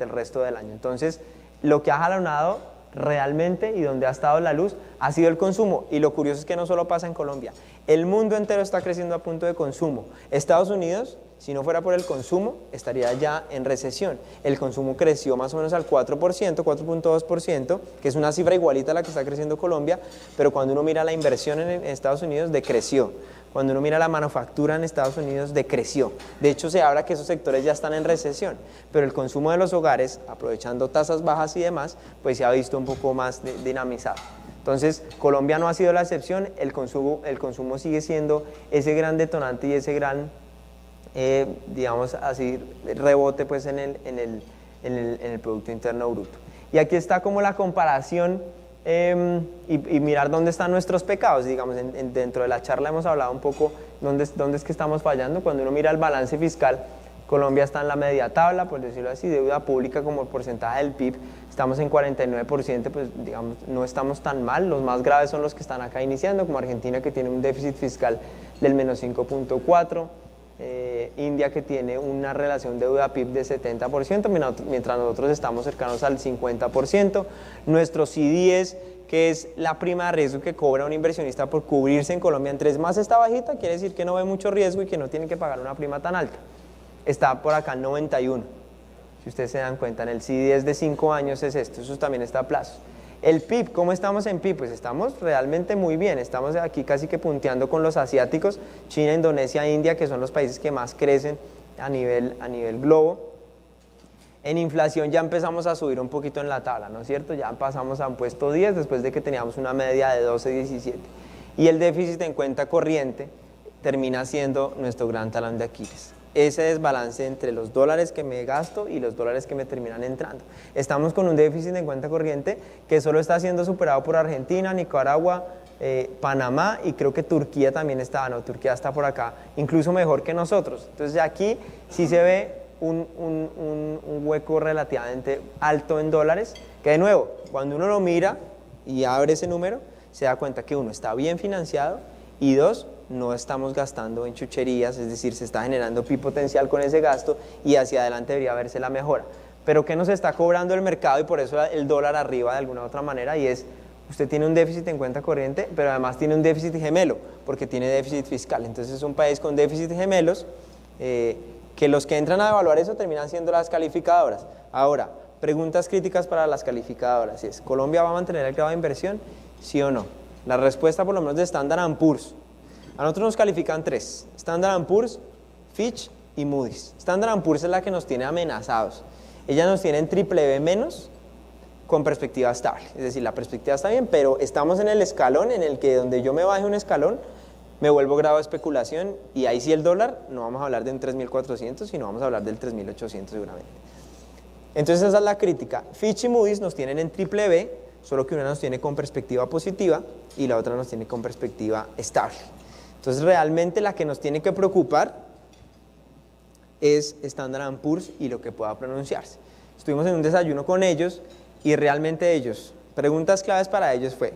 el resto del año. Entonces, lo que ha jalonado realmente y donde ha estado la luz ha sido el consumo, y lo curioso es que no solo pasa en Colombia, el mundo entero está creciendo a punto de consumo. Estados Unidos, si no fuera por el consumo, estaría ya en recesión. El consumo creció más o menos al 4%, 4,2%, que es una cifra igualita a la que está creciendo Colombia, pero cuando uno mira la inversión en Estados Unidos, decreció. Cuando uno mira la manufactura en Estados Unidos, decreció. De hecho, se habla que esos sectores ya están en recesión, pero el consumo de los hogares, aprovechando tasas bajas y demás, pues se ha visto un poco más dinamizado. Entonces, Colombia no ha sido la excepción, el consumo sigue siendo ese gran detonante y ese gran, digamos así, rebote pues en el Producto Interno Bruto. Y aquí está como la comparación y mirar dónde están nuestros pecados. Digamos, dentro de la charla hemos hablado un poco dónde es que estamos fallando. Cuando uno mira el balance fiscal, Colombia está en la media tabla, por decirlo así, deuda pública como porcentaje del PIB, estamos en 49%, pues digamos, no estamos tan mal. Los más graves son los que están acá iniciando, como Argentina, que tiene un déficit fiscal del menos 5,4%, India, que tiene una relación deuda-PIB de 70%, mientras nosotros estamos cercanos al 50%. Nuestros CDS, que es la prima de riesgo que cobra un inversionista por cubrirse en Colombia, entre más está bajita, quiere decir que no ve mucho riesgo y que no tiene que pagar una prima tan alta. Está por acá en 91. Si ustedes se dan cuenta, en el CDS de 5 años es esto, eso también está a plazo. El PIB, ¿cómo estamos en PIB? Pues estamos realmente muy bien, estamos aquí casi que punteando con los asiáticos, China, Indonesia, India, que son los países que más crecen a nivel globo. En inflación ya empezamos a subir un poquito en la tabla, ¿no es cierto? Ya pasamos a un puesto 10 después de que teníamos una media de 12, 17. Y el déficit en cuenta corriente termina siendo nuestro gran talón de Aquiles. Ese desbalance entre los dólares que me gasto y los dólares que me terminan entrando. Estamos con un déficit en cuenta corriente que solo está siendo superado por Argentina, Nicaragua, Panamá, y creo que Turquía también está, no, Turquía está por acá, incluso mejor que nosotros. Entonces aquí sí se ve un hueco relativamente alto en dólares, que de nuevo, cuando uno lo mira y abre ese número, se da cuenta que uno está bien financiado y dos, no estamos gastando en chucherías, es decir, se está generando PIB potencial con ese gasto y hacia adelante debería verse la mejora. Pero ¿qué nos está cobrando el mercado? Y por eso el dólar arriba de alguna otra manera, y es, usted tiene un déficit en cuenta corriente, pero además tiene un déficit gemelo, porque tiene déficit fiscal. Entonces es un país con déficit gemelos, que los que entran a evaluar eso terminan siendo las calificadoras. Ahora, preguntas críticas para las calificadoras, es, ¿Colombia va a mantener el grado de inversión? ¿Sí o no? La respuesta por lo menos de Standard & Poor's. A nosotros nos califican 3, Standard & Poor's, Fitch y Moody's. Standard & Poor's es la que nos tiene amenazados. Ella nos tiene en BBB- con perspectiva estable. Es decir, la perspectiva está bien, pero estamos en el escalón en el que donde yo me baje un escalón, me vuelvo grado de especulación y ahí sí el dólar, no vamos a hablar de un 3.400, sino vamos a hablar del 3.800 seguramente. Entonces esa es la crítica. Fitch y Moody's nos tienen en BBB, solo que una nos tiene con perspectiva positiva y la otra nos tiene con perspectiva estable. Entonces realmente la que nos tiene que preocupar es Standard & Poor's y lo que pueda pronunciarse. Estuvimos en un desayuno con ellos y realmente ellos, preguntas claves para ellos fue,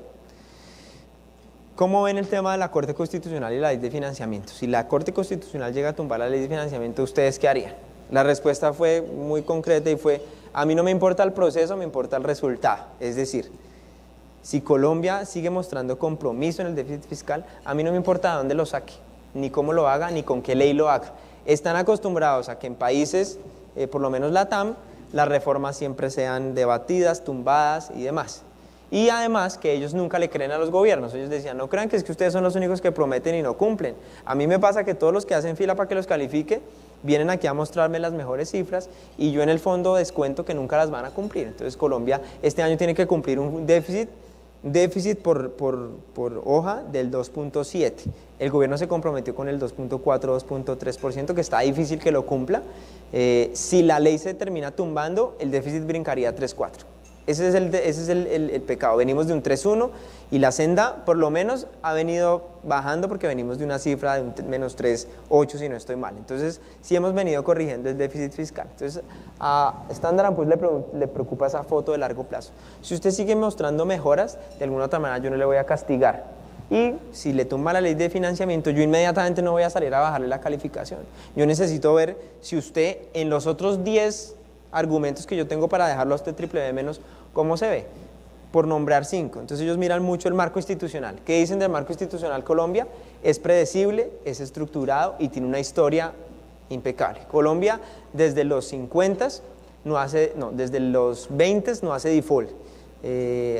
¿cómo ven el tema de la Corte Constitucional y la ley de financiamiento? Si la Corte Constitucional llega a tumbar la ley de financiamiento, ¿ustedes qué harían? La respuesta fue muy concreta y fue, a mí no me importa el proceso, me importa el resultado. Es decir, si Colombia sigue mostrando compromiso en el déficit fiscal, a mí no me importa de dónde lo saque, ni cómo lo haga, ni con qué ley lo haga. Están acostumbrados a que en países, por lo menos LATAM, las reformas siempre sean debatidas, tumbadas y demás. Y además que ellos nunca le creen a los gobiernos. Ellos decían, no crean que es que ustedes son los únicos que prometen y no cumplen. A mí me pasa que todos los que hacen fila para que los califique, vienen aquí a mostrarme las mejores cifras y yo en el fondo descuento que nunca las van a cumplir. Entonces Colombia este año tiene que cumplir un déficit por hoja del 2.7. El gobierno se comprometió con el 2.4, 2.3%, que está difícil que lo cumpla. Si la ley se termina tumbando, el déficit brincaría a 3.4. Ese es el pecado. Venimos de un 3.1 y la senda por lo menos ha venido bajando porque venimos de una cifra de un menos 3.8 si no estoy mal. Entonces sí hemos venido corrigiendo el déficit fiscal. Entonces a Standard & Poor's le preocupa esa foto de largo plazo. Si usted sigue mostrando mejoras, de alguna otra manera yo no le voy a castigar. Y si le tumba la ley de financiamiento, yo inmediatamente no voy a salir a bajarle la calificación. Yo necesito ver si usted en los otros 10 argumentos que yo tengo para dejarlo a usted BBB-, ¿cómo se ve? Por nombrar 5. Entonces ellos miran mucho el marco institucional. ¿Qué dicen del marco institucional Colombia? Es predecible, es estructurado y tiene una historia impecable. Colombia desde los 50, desde los 20 no hace default.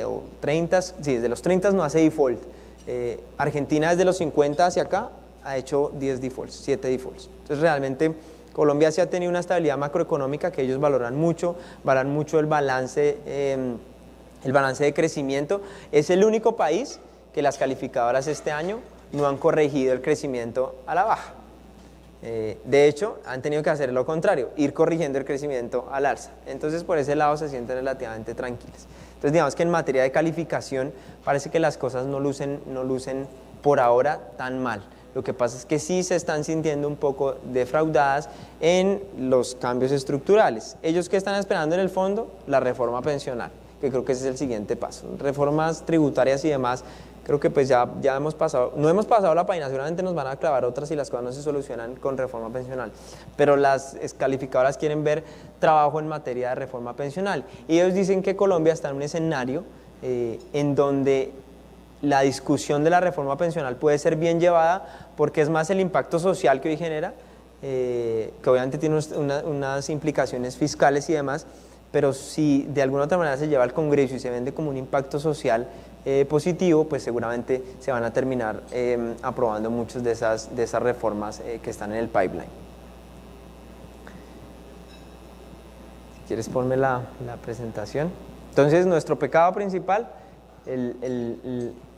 O 30, sí, desde los 30 no hace default. Argentina desde los 50 hacia acá ha hecho 10 defaults, 7 defaults. Entonces realmente Colombia sí ha tenido una estabilidad macroeconómica que ellos valoran mucho el balance de crecimiento. Es el único país que las calificadoras este año no han corregido el crecimiento a la baja. De hecho, han tenido que hacer lo contrario, ir corrigiendo el crecimiento al alza. Entonces, por ese lado se sienten relativamente tranquilas. Entonces, digamos que en materia de calificación parece que las cosas no lucen por ahora tan mal. Lo que pasa es que sí se están sintiendo un poco defraudadas en los cambios estructurales. ¿Ellos qué están esperando en el fondo? La reforma pensional, que creo que ese es el siguiente paso. Reformas tributarias y demás, creo que pues ya hemos pasado, no hemos pasado la página, seguramente nos van a clavar otras si las cosas no se solucionan con reforma pensional. Pero las calificadoras quieren ver trabajo en materia de reforma pensional. Y ellos dicen que Colombia está en un escenario en donde la discusión de la reforma pensional puede ser bien llevada porque es más el impacto social que hoy genera, que obviamente tiene unas implicaciones fiscales y demás, pero si de alguna otra manera se lleva al Congreso y se vende como un impacto social positivo, pues seguramente se van a terminar aprobando muchas de esas reformas que están en el pipeline. ¿Quieres ponerme la presentación? Entonces, nuestro pecado principal,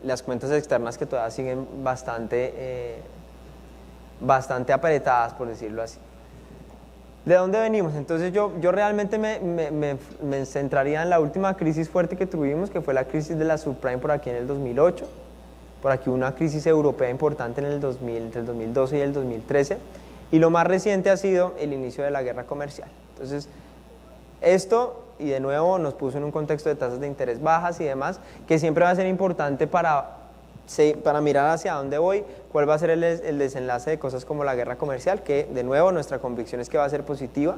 las cuentas externas que todavía siguen bastante apretadas, por decirlo así. ¿De dónde venimos? Entonces yo realmente me centraría en la última crisis fuerte que tuvimos, que fue la crisis de la subprime por aquí en el 2008. Por aquí hubo una crisis europea importante entre el 2012 y el 2013. Y lo más reciente ha sido el inicio de la guerra comercial. Entonces, esto, y de nuevo, nos puso en un contexto de tasas de interés bajas y demás, que siempre va a ser importante para mirar hacia dónde voy, cuál va a ser el desenlace de cosas como la guerra comercial, que de nuevo nuestra convicción es que va a ser positiva,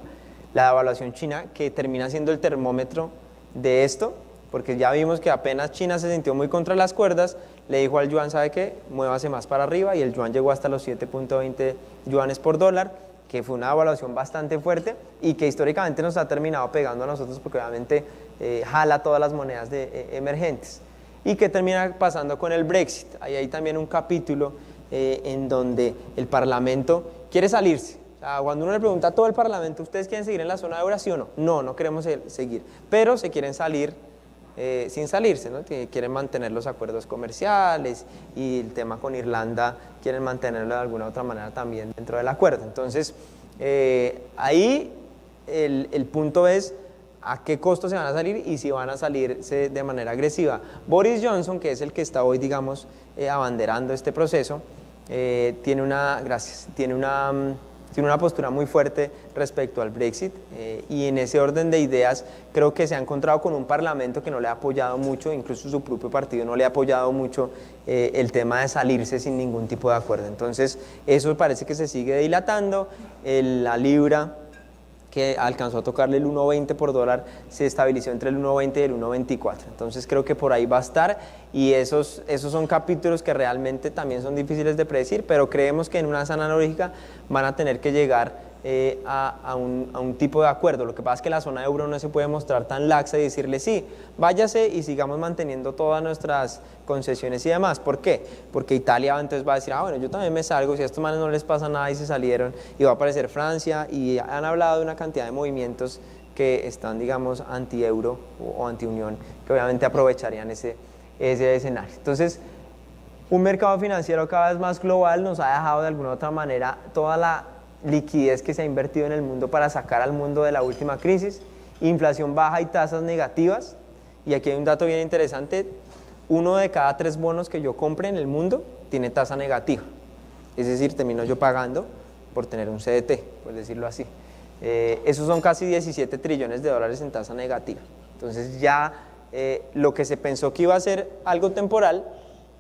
la devaluación china, que termina siendo el termómetro de esto, porque ya vimos que apenas China se sintió muy contra las cuerdas, le dijo al yuan, ¿sabe qué? Muévase más para arriba, y el yuan llegó hasta los 7.20 yuanes por dólar, que fue una devaluación bastante fuerte y que históricamente nos ha terminado pegando a nosotros porque obviamente jala todas las monedas emergentes. ¿Y qué termina pasando con el Brexit? Ahí hay también un capítulo en donde el Parlamento quiere salirse. O sea, cuando uno le pregunta a todo el Parlamento, ¿ustedes quieren seguir en la zona euro, sí o no? No, no queremos seguir, pero se quieren salir sin salirse, ¿no? Quieren mantener los acuerdos comerciales y el tema con Irlanda quieren mantenerlo de alguna otra manera también dentro del acuerdo. Entonces, ahí el punto es a qué costo se van a salir y si van a salirse de manera agresiva. Boris Johnson, que es el que está hoy, digamos, abanderando este proceso, tiene una postura muy fuerte respecto al Brexit y en ese orden de ideas creo que se ha encontrado con un parlamento que no le ha apoyado mucho, incluso su propio partido no le ha apoyado mucho el tema de salirse sin ningún tipo de acuerdo. Entonces eso parece que se sigue dilatando. La libra, que alcanzó a tocarle el 1.20 por dólar, se estabilizó entre el 1.20 y el 1.24. Entonces creo que por ahí va a estar y esos son capítulos que realmente también son difíciles de predecir, pero creemos que en una sana lógica van a tener que llegar a un tipo de acuerdo. Lo que pasa es que la zona euro no se puede mostrar tan laxa y decirle sí, váyase y sigamos manteniendo todas nuestras concesiones y demás. ¿Por qué? Porque Italia entonces va a decir, bueno, yo también me salgo, si a estos manes no les pasa nada y se salieron, y va a aparecer Francia, y han hablado de una cantidad de movimientos que están, digamos, anti-euro o anti-unión, que obviamente aprovecharían ese escenario. Entonces, un mercado financiero cada vez más global nos ha dejado de alguna u otra manera toda la liquidez que se ha invertido en el mundo para sacar al mundo de la última crisis, inflación baja y tasas negativas. Y aquí hay un dato bien interesante: 1 de cada 3 bonos que yo compre en el mundo tiene tasa negativa, es decir, termino yo pagando por tener un CDT, por decirlo así. Esos son casi 17 trillones de dólares en tasa negativa. Entonces ya lo que se pensó que iba a ser algo temporal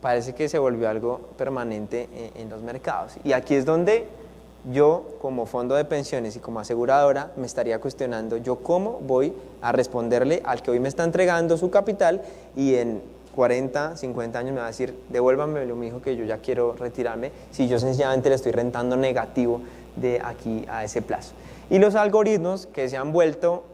parece que se volvió algo permanente en los mercados. Y aquí es donde yo, como fondo de pensiones y como aseguradora, me estaría cuestionando yo cómo voy a responderle al que hoy me está entregando su capital y en 40, 50 años me va a decir, devuélvamelo, mijo, que yo ya quiero retirarme, si yo sencillamente le estoy rentando negativo de aquí a ese plazo. Y los algoritmos, que se han vuelto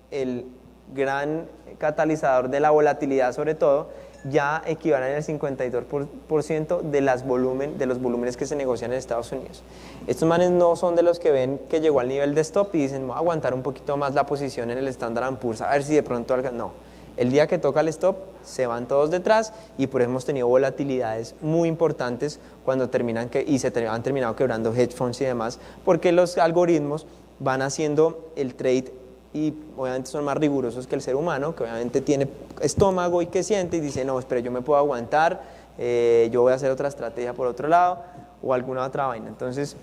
el gran catalizador de la volatilidad sobre todo, ya equivalen al 52% de los volúmenes que se negocian en Estados Unidos. Estos manes no son de los que ven que llegó al nivel de stop y dicen, voy a aguantar un poquito más la posición en el Standard & Poor's, a ver si de pronto alcanza. No, el día que toca el stop se van todos detrás y por eso hemos tenido volatilidades muy importantes cuando han terminado quebrando hedge funds y demás, porque los algoritmos van haciendo el trade y obviamente son más rigurosos que el ser humano, que obviamente tiene estómago y que siente y dice, no, pero yo me puedo aguantar, yo voy a hacer otra estrategia por otro lado o alguna otra vaina. Entonces,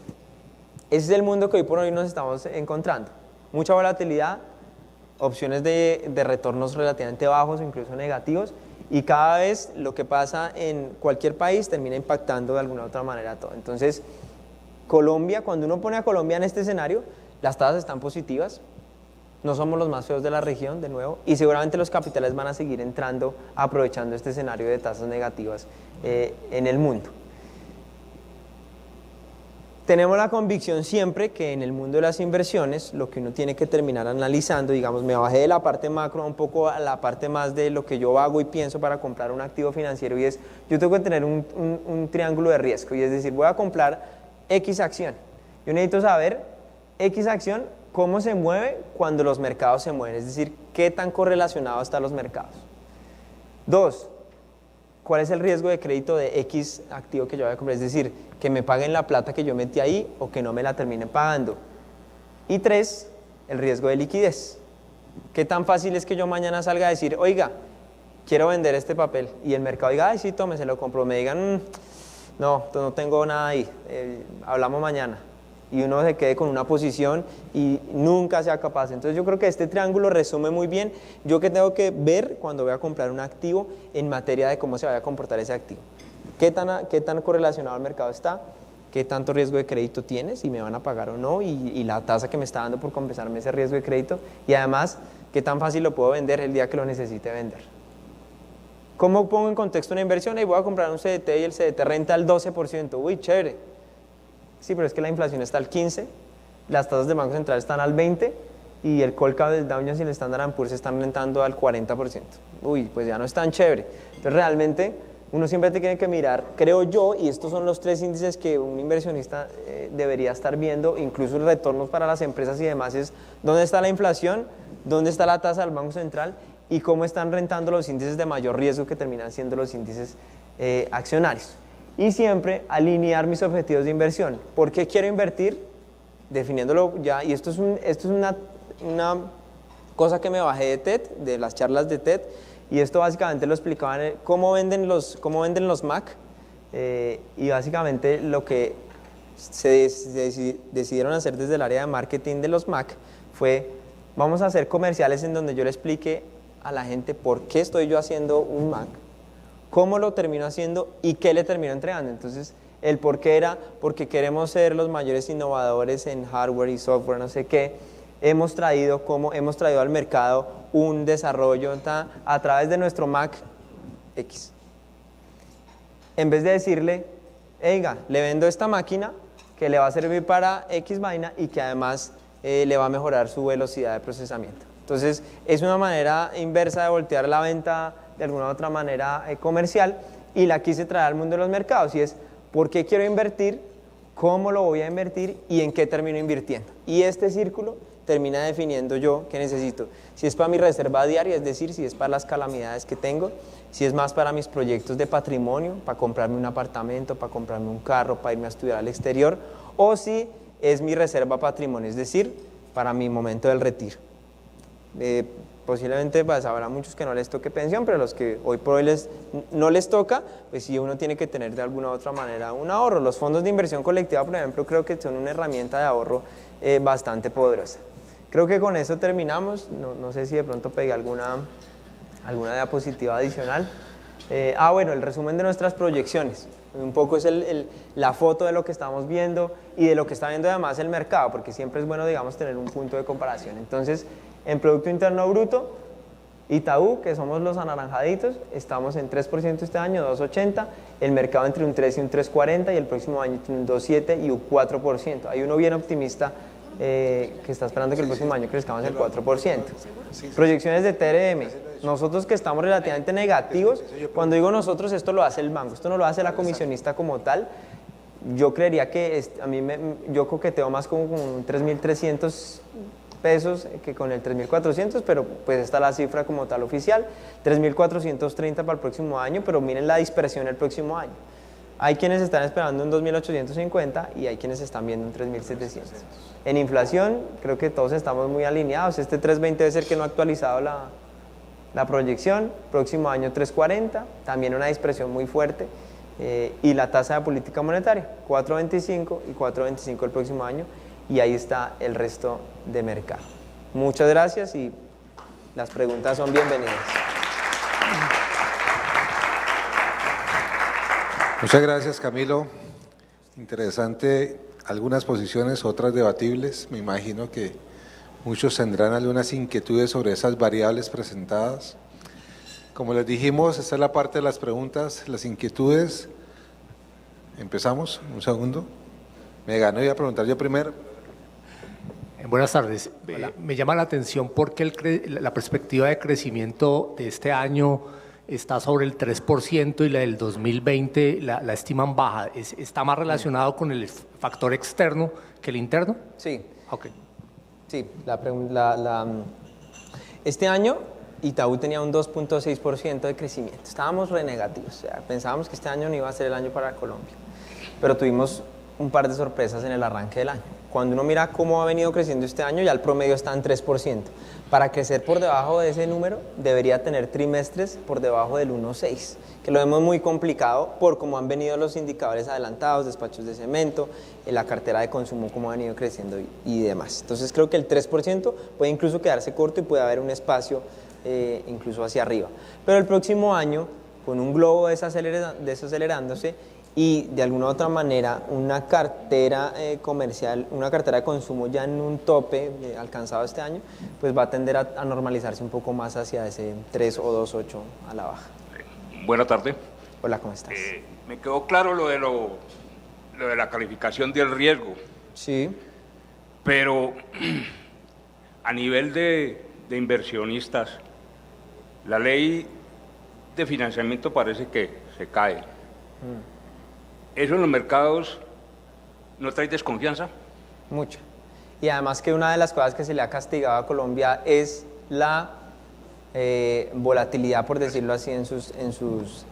ese es el mundo que hoy por hoy nos estamos encontrando. Mucha volatilidad, opciones de retornos relativamente bajos o incluso negativos, y cada vez lo que pasa en cualquier país termina impactando de alguna otra manera todo. Entonces, Colombia, cuando uno pone a Colombia en este escenario, las tasas están positivas. No somos los más feos de la región, de nuevo, y seguramente los capitales van a seguir entrando aprovechando este escenario de tasas negativas en el mundo. Tenemos la convicción siempre que en el mundo de las inversiones lo que uno tiene que terminar analizando, digamos, me bajé de la parte macro un poco a la parte más de lo que yo hago y pienso para comprar un activo financiero, y es, yo tengo que tener un triángulo de riesgo, y es decir, voy a comprar X acción. Yo necesito saber X acción, cómo se mueve cuando los mercados se mueven, es decir, qué tan correlacionados están los mercados. 2, cuál es el riesgo de crédito de X activo que yo voy a comprar, es decir, que me paguen la plata que yo metí ahí o que no me la terminen pagando. Y 3, el riesgo de liquidez. ¿Qué tan fácil es que yo mañana salga a decir, oiga, quiero vender este papel? Y el mercado diga, ay, sí, tome, se lo compro. Me digan, no tengo nada ahí, hablamos mañana. Y uno se quede con una posición y nunca sea capaz. Entonces yo creo que este triángulo resume muy bien yo que tengo que ver cuando voy a comprar un activo en materia de cómo se vaya a comportar ese activo. ¿Qué tan correlacionado al mercado está? ¿Qué tanto riesgo de crédito tiene? Si me van a pagar o no, y la tasa que me está dando por compensarme ese riesgo de crédito. Y además, ¿qué tan fácil lo puedo vender el día que lo necesite vender? ¿Cómo pongo en contexto una inversión? Ahí voy a comprar un CDT y el CDT renta al 12%. Uy, chévere. Sí, pero es que la inflación está al 15%, las tasas de Banco Central están al 20% y el Colcap del Dow Jones y el Standard & Poor's se están rentando al 40%. Uy, pues ya no es tan chévere. Entonces realmente uno siempre tiene que mirar, creo yo, y estos son los 3 índices que un inversionista debería estar viendo, incluso el retorno para las empresas y demás, es dónde está la inflación, dónde está la tasa del Banco Central y cómo están rentando los índices de mayor riesgo que terminan siendo los índices accionarios. Y siempre alinear mis objetivos de inversión. ¿Por qué quiero invertir? Definiéndolo ya, y esto es una cosa que me bajé de TED, de las charlas de TED, y esto básicamente lo explicaban cómo venden los Mac, y básicamente lo que se decidieron hacer desde el área de marketing de los Mac fue, vamos a hacer comerciales en donde yo le explique a la gente por qué estoy yo haciendo un Mac, cómo lo termino haciendo y qué le termino entregando. Entonces, el por qué era porque queremos ser los mayores innovadores en hardware y software, no sé qué. Hemos traído al mercado un desarrollo a través de nuestro Mac X. En vez de decirle, oiga, le vendo esta máquina que le va a servir para X vaina y que además le va a mejorar su velocidad de procesamiento. Entonces, es una manera inversa de voltear la venta de alguna u otra manera comercial, y la quise traer al mundo de los mercados, y es, ¿por qué quiero invertir? ¿Cómo lo voy a invertir? ¿Y en qué termino invirtiendo? Y este círculo termina definiendo yo qué necesito. Si es para mi reserva diaria, es decir, si es para las calamidades que tengo, si es más para mis proyectos de patrimonio, para comprarme un apartamento, para comprarme un carro, para irme a estudiar al exterior, o si es mi reserva patrimonio, es decir, para mi momento del retiro. Posiblemente pues, habrá muchos que no les toque pensión, pero los que hoy por hoy no les toca, pues sí, uno tiene que tener de alguna u otra manera un ahorro. Los fondos de inversión colectiva, por ejemplo, creo que son una herramienta de ahorro bastante poderosa. Creo que con eso terminamos. No sé si de pronto pegué alguna diapositiva adicional. Bueno, el resumen de nuestras proyecciones. Un poco es la foto de lo que estamos viendo y de lo que está viendo además el mercado, porque siempre es bueno, digamos, tener un punto de comparación. Entonces, en Producto Interno Bruto, Itaú, que somos los anaranjaditos, estamos en 3% este año, 2.80%, el mercado entre un 3 y un 3.40, y el próximo año entre un 2.7 y un 4%. Hay uno bien optimista que está esperando que el próximo año crezcamos el 4%. Proyecciones de TRM, nosotros que estamos relativamente negativos, cuando digo nosotros, esto lo hace el banco, esto no lo hace la comisionista como tal. Yo creería que yo coqueteo más con un 3.300 pesos que con el 3.400, pero pues está la cifra como tal oficial, 3.430 para el próximo año, pero miren la dispersión el próximo año. Hay quienes están esperando un 2.850 y hay quienes están viendo un 3.700. En inflación, creo que todos estamos muy alineados. Este 3.20 debe ser que no ha actualizado la proyección. Próximo año 3.40, también una dispersión muy fuerte. Y la tasa de política monetaria, 4.25 y 4.25 el próximo año. Y ahí está el resto de mercado. Muchas gracias y las preguntas son bienvenidas. Muchas gracias, Camilo. Interesante, algunas posiciones, otras debatibles. Me imagino que muchos tendrán algunas inquietudes sobre esas variables presentadas. Como les dijimos, esta es la parte de las preguntas, las inquietudes. Empezamos, un segundo. Me ganó, iba a preguntar yo primero. Buenas tardes. Me llama la atención porque la perspectiva de crecimiento de este año está sobre el 3% y la del 2020 la estiman baja. ¿Está más relacionado con el factor externo que el interno? Sí. Okay. Sí, este año Itaú tenía un 2.6% de crecimiento. Estábamos renegativos, o sea, pensábamos que este año no iba a ser el año para Colombia, pero tuvimos un par de sorpresas en el arranque del año. Cuando uno mira cómo ha venido creciendo este año, ya el promedio está en 3%. Para crecer por debajo de ese número, debería tener trimestres por debajo del 1.6, que lo vemos muy complicado por cómo han venido los indicadores adelantados, despachos de cemento, la cartera de consumo, cómo ha venido creciendo y demás. Entonces creo que el 3% puede incluso quedarse corto y puede haber un espacio incluso hacia arriba. Pero el próximo año, con un globo desacelerándose, y de alguna u otra manera una cartera comercial, una cartera de consumo ya en un tope alcanzado este año, pues va a tender a normalizarse un poco más hacia ese 3 o 2.8 a la baja. Buenas tardes. Hola, ¿cómo estás? Me quedó claro lo de la calificación del riesgo. Sí. Pero a nivel de inversionistas, la ley de financiamiento parece que se cae. ¿Eso en los mercados no trae desconfianza? Mucho. Y además que una de las cosas que se le ha castigado a Colombia es la volatilidad, por decirlo así, en sus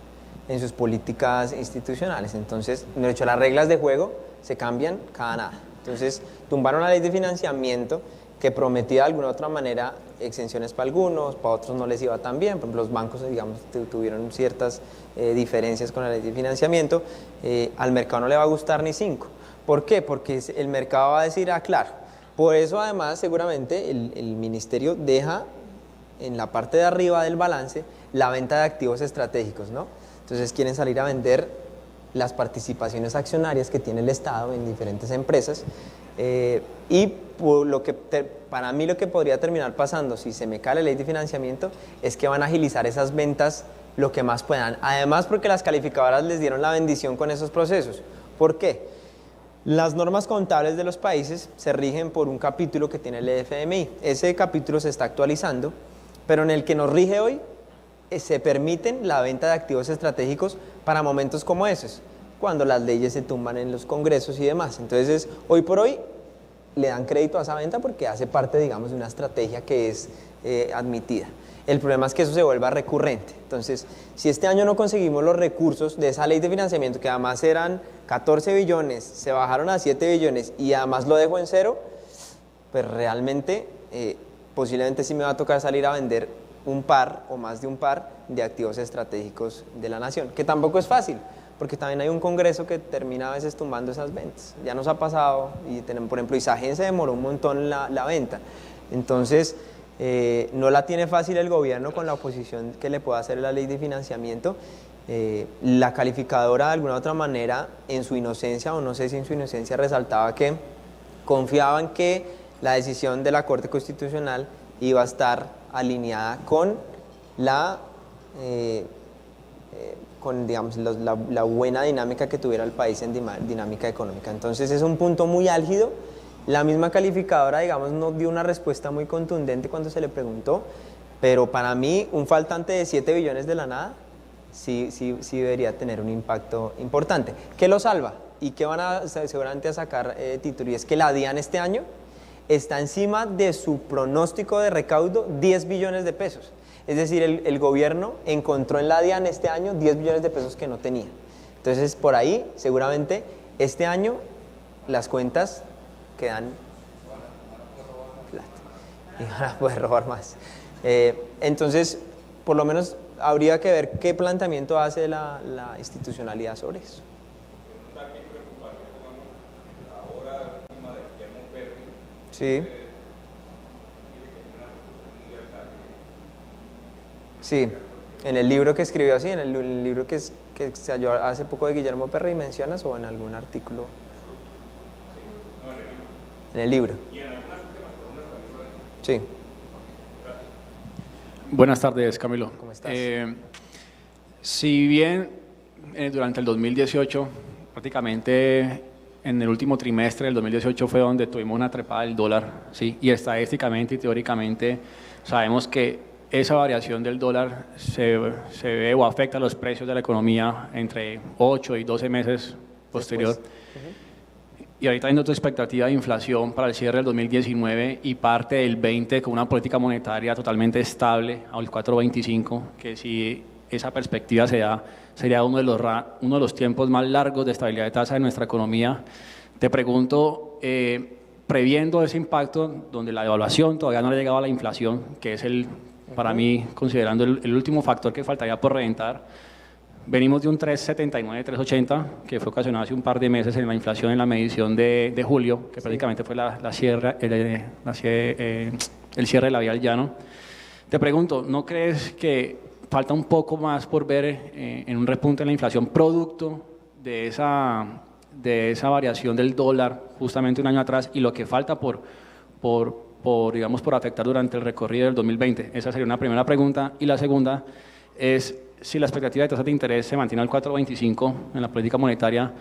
políticas institucionales. Entonces, de hecho, las reglas de juego se cambian cada nada. Entonces, tumbaron la ley de financiamiento que prometía de alguna u otra manera exenciones para algunos, para otros no les iba tan bien. Por ejemplo, los bancos, digamos, tuvieron ciertas diferencias con la ley de financiamiento. Al mercado no le va a gustar ni 5. ¿Por qué? Porque el mercado va a decir, ah, claro. Por eso, además, seguramente el ministerio deja en la parte de arriba del balance la venta de activos estratégicos, ¿no? Entonces quieren salir a vender las participaciones accionarias que tiene el Estado en diferentes empresas y por lo que para mí lo que podría terminar pasando si se me cae la ley de financiamiento es que van a agilizar esas ventas lo que más puedan. Además porque las calificadoras les dieron la bendición con esos procesos. ¿Por qué? Las normas contables de los países se rigen por un capítulo que tiene el FMI. Ese capítulo se está actualizando, pero en el que nos rige hoy se permiten la venta de activos estratégicos para momentos como esos, cuando las leyes se tumban en los congresos y demás. Entonces, hoy por hoy le dan crédito a esa venta porque hace parte, digamos, de una estrategia que es admitida. El problema es que eso se vuelva recurrente. Entonces, si este año no conseguimos los recursos de esa ley de financiamiento, que además eran 14 billones, se bajaron a 7 billones y además lo dejo en cero, pues realmente posiblemente sí me va a tocar salir a vender un par o más de un par de activos estratégicos de la nación, que tampoco es fácil, porque también hay un congreso que termina a veces tumbando esas ventas. Ya nos ha pasado, y tenemos, por ejemplo, Isagen se demoró un montón la venta. Entonces, no la tiene fácil el gobierno con la oposición que le pueda hacer la ley de financiamiento. La calificadora, de alguna u otra manera, en su inocencia, o no sé si en su inocencia, resaltaba que confiaban que la decisión de la Corte Constitucional iba a estar alineada con digamos, la buena dinámica que tuviera el país en dinámica económica. Entonces es un punto muy álgido. La misma calificadora, digamos, no dio una respuesta muy contundente cuando se le preguntó, pero para mí un faltante de 7 billones de la nada sí debería tener un impacto importante. ¿Qué lo salva? Y que van a seguramente a sacar título, y es que la DIAN este año está encima de su pronóstico de recaudo 10 billones de pesos. Es decir, el gobierno encontró en la DIAN este año 10 billones de pesos que no tenía. Entonces, por ahí, seguramente, este año las cuentas quedan plata y van a poder robar más. Entonces, por lo menos habría que ver qué planteamiento hace la institucionalidad sobre eso. Sí. Sí, en el libro que escribió así, en el libro que salió hace poco de Guillermo Perry, ¿mencionas o en algún artículo? En el libro. Sí. Buenas tardes, Camilo. ¿Cómo estás? Si bien durante el 2018, prácticamente en el último trimestre del 2018 fue donde tuvimos una trepada del dólar, ¿sí? Y estadísticamente y teóricamente sabemos que esa variación del dólar se ve o afecta los precios de la economía entre 8 y 12 meses posterior. Y ahorita hay otra expectativa de inflación para el cierre del 2019 y parte del 20 con una política monetaria totalmente estable al 4.25, que si esa perspectiva se da, sería uno de los tiempos más largos de estabilidad de tasa de nuestra economía. Te pregunto, previendo ese impacto, donde la devaluación todavía no ha llegado a la inflación, que es para mí, considerando el último factor que faltaría por reventar, venimos de un 3,79, 3,80, que fue ocasionado hace un par de meses en la inflación en la medición de julio, que prácticamente fue el cierre de la vía al llano. Te pregunto, ¿no crees que falta un poco más por ver en un repunte en la inflación producto de esa variación del dólar justamente un año atrás y lo que falta por afectar durante el recorrido del 2020? Esa sería una primera pregunta. Y la segunda es, si la expectativa de tasas de interés se mantiene al 4.25 en la política monetaria,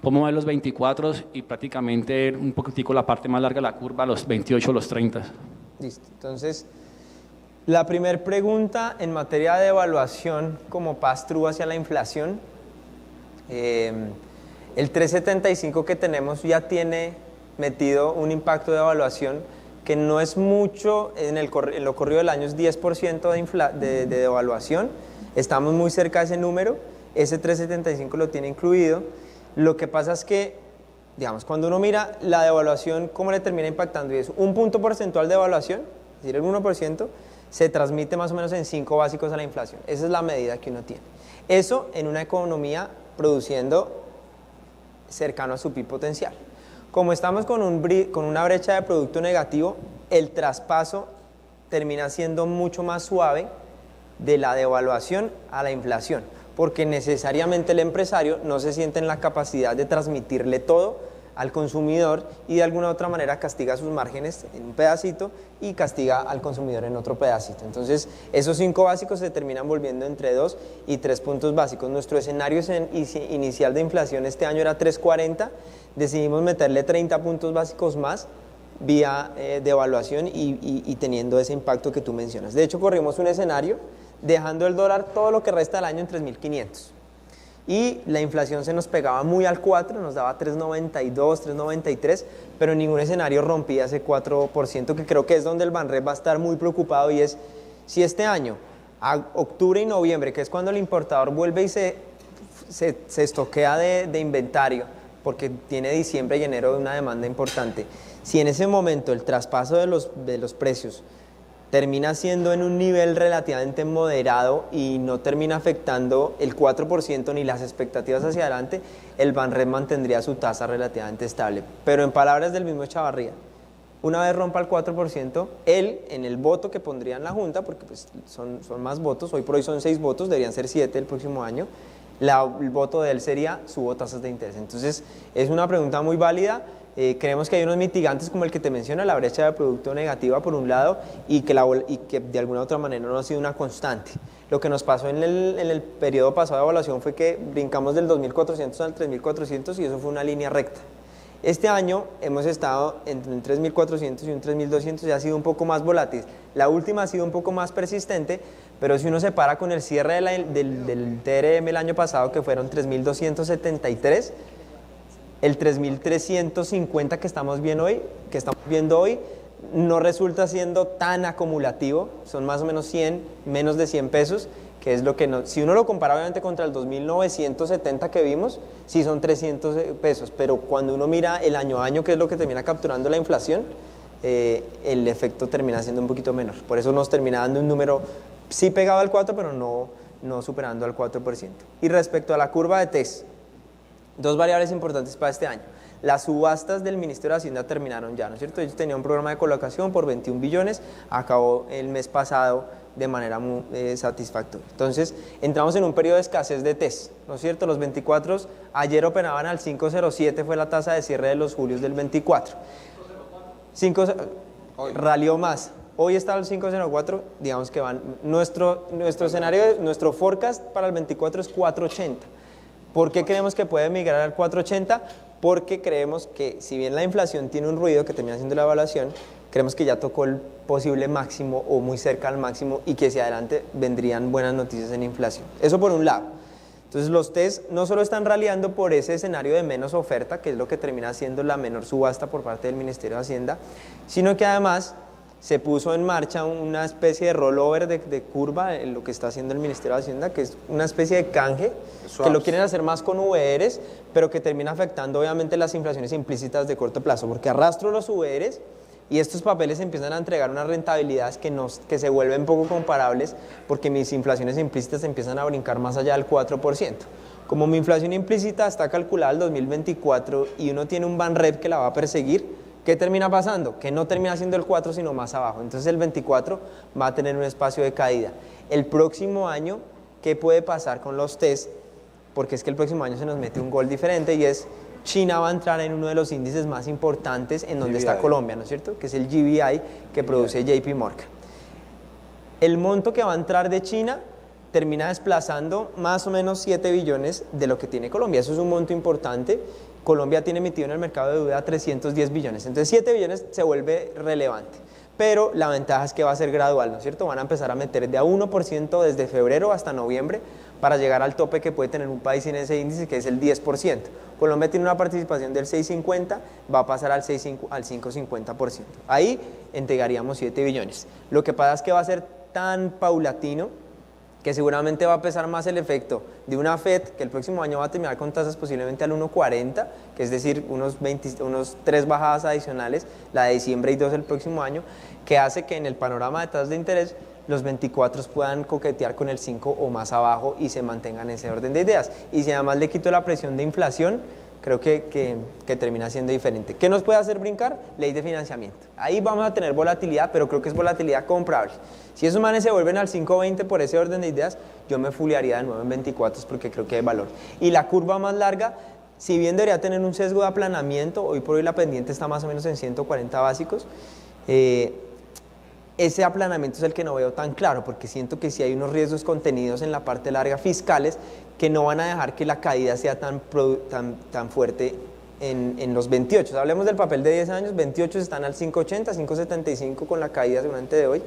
podemos ver los 24 y prácticamente un poquitico la parte más larga de la curva, los 28, los 30. Listo. Entonces, la primera pregunta en materia de evaluación como pass-through hacia la inflación, el 375 que tenemos ya tiene metido un impacto de evaluación que no es mucho, en lo corrido del año es 10% de devaluación, estamos muy cerca de ese número, ese 375 lo tiene incluido. Lo que pasa es que, digamos, cuando uno mira la devaluación, ¿cómo le termina impactando? Y es un punto porcentual de devaluación, es decir, el 1%, se transmite más o menos en 5 básicos a la inflación. Esa es la medida que uno tiene. Eso en una economía produciendo cercano a su PIB potencial. Como estamos con una brecha de producto negativo, el traspaso termina siendo mucho más suave de la devaluación a la inflación, porque necesariamente el empresario no se siente en la capacidad de transmitirle todo al consumidor y de alguna u otra manera castiga sus márgenes en un pedacito y castiga al consumidor en otro pedacito. Entonces, esos 5 básicos se terminan volviendo entre 2 y 3 puntos básicos. Nuestro escenario inicial de inflación este año era 3.40, decidimos meterle 30 puntos básicos más vía devaluación y teniendo ese impacto que tú mencionas. De hecho, corrimos un escenario dejando el dólar todo lo que resta del año en 3.500. Y la inflación se nos pegaba muy al 4, nos daba 3.92, 3.93, pero en ningún escenario rompía ese 4%, que creo que es donde el Banrep va a estar muy preocupado, y es si este año, a octubre y noviembre, que es cuando el importador vuelve y se estoquea de inventario, porque tiene diciembre y enero una demanda importante, si en ese momento el traspaso de los precios termina siendo en un nivel relativamente moderado y no termina afectando el 4% ni las expectativas hacia adelante, el Banrep mantendría su tasa relativamente estable. Pero en palabras del mismo Echavarría, una vez rompa el 4%, él en el voto que pondría en la Junta, porque pues son más votos, hoy por hoy son 6 votos, deberían ser 7 el próximo año, el voto de él sería subo tasas de interés. Entonces es una pregunta muy válida. Creemos que hay unos mitigantes como el que te menciona, la brecha de producto negativa por un lado y que de alguna u otra manera no ha sido una constante. Lo que nos pasó en el periodo pasado de evaluación fue que brincamos del 2.400 al 3.400 y eso fue una línea recta. Este año hemos estado entre un 3.400 y un 3.200 y ha sido un poco más volátil. La última ha sido un poco más persistente, pero si uno se para con el cierre del TRM el año pasado, que fueron 3.273, el 3.350 que estamos viendo hoy no resulta siendo tan acumulativo, son más o menos 100, menos de 100 pesos, que es lo que si uno lo compara obviamente contra el 2.970 que vimos, sí son 300 pesos, pero cuando uno mira el año a año, que es lo que termina capturando la inflación, el efecto termina siendo un poquito menor. Por eso nos termina dando un número sí pegado al 4, pero no superando al 4%. Y respecto a la curva de TES, 2 variables importantes para este año. Las subastas del Ministerio de Hacienda terminaron ya, ¿no es cierto? Ellos tenían un programa de colocación por 21 billones, acabó el mes pasado de manera muy satisfactoria. Entonces, entramos en un periodo de escasez de TES, ¿no es cierto? Los 24 ayer operaban al 5.07, fue la tasa de cierre de los julios del 24. 5.0 ralió más. Hoy está al 5.04, digamos que van. Nuestro escenario, nuestro forecast para el 24 es 4.80. ¿Por qué creemos que puede migrar al 4.80? Porque creemos que si bien la inflación tiene un ruido que termina siendo la evaluación, creemos que ya tocó el posible máximo o muy cerca al máximo y que hacia adelante vendrían buenas noticias en inflación. Eso por un lado. Entonces los TES no solo están raleando por ese escenario de menos oferta, que es lo que termina siendo la menor subasta por parte del Ministerio de Hacienda, sino que además se puso en marcha una especie de rollover de curva en lo que está haciendo el Ministerio de Hacienda, que es una especie de canje, que lo quieren hacer más con VRs, pero que termina afectando obviamente las inflaciones implícitas de corto plazo, porque arrastro los VRs y estos papeles empiezan a entregar unas rentabilidades que se vuelven poco comparables, porque mis inflaciones implícitas empiezan a brincar más allá del 4%. Como mi inflación implícita está calculada al 2024 y uno tiene un Banrep que la va a perseguir, ¿qué termina pasando? Que no termina siendo el 4, sino más abajo. Entonces el 24 va a tener un espacio de caída. El próximo año, ¿qué puede pasar con los TES? Porque es que el próximo año se nos mete un gol diferente y es China va a entrar en uno de los índices más importantes en donde está Colombia, ¿no es cierto? Que es el GBI que produce JP Morgan. El monto que va a entrar de China termina desplazando más o menos 7 billones de lo que tiene Colombia. Eso es un monto importante. Colombia tiene emitido en el mercado de deuda 310 billones. Entonces 7 billones se vuelve relevante. pero la ventaja es que va a ser gradual, ¿no es cierto? Van a empezar a meter de a 1% desde febrero hasta noviembre para llegar al tope que puede tener un país en ese índice, que es el 10%. Colombia tiene una participación del 6,50, va a pasar al 5,50%. Ahí entregaríamos 7 billones. Lo que pasa es que va a ser tan paulatino que seguramente va a pesar más el efecto de una FED que el próximo año va a terminar con tasas posiblemente al 1,40, que es decir, unos 3 bajadas adicionales, la de diciembre y 2 el próximo año, que hace que en el panorama de tasas de interés los 24 puedan coquetear con el 5 o más abajo y se mantengan en ese orden de ideas. Y si además le quito la presión de inflación, creo que termina siendo diferente. ¿Qué nos puede hacer brincar? Ley de financiamiento. Ahí vamos a tener volatilidad, pero creo que es volatilidad comprable. Si esos manes se vuelven al 5,20 por ese orden de ideas, yo me fulearía de nuevo en 24 porque creo que hay valor. Y la curva más larga, si bien debería tener un sesgo de aplanamiento, hoy por hoy la pendiente está más o menos en 140 básicos, ese aplanamiento es el que no veo tan claro, porque siento que sí hay unos riesgos contenidos en la parte larga fiscales que no van a dejar que la caída sea tan fuerte en los 28. Hablemos del papel de 10 años, 28 están al 5,80, 5,75 con la caída seguramente de hoy.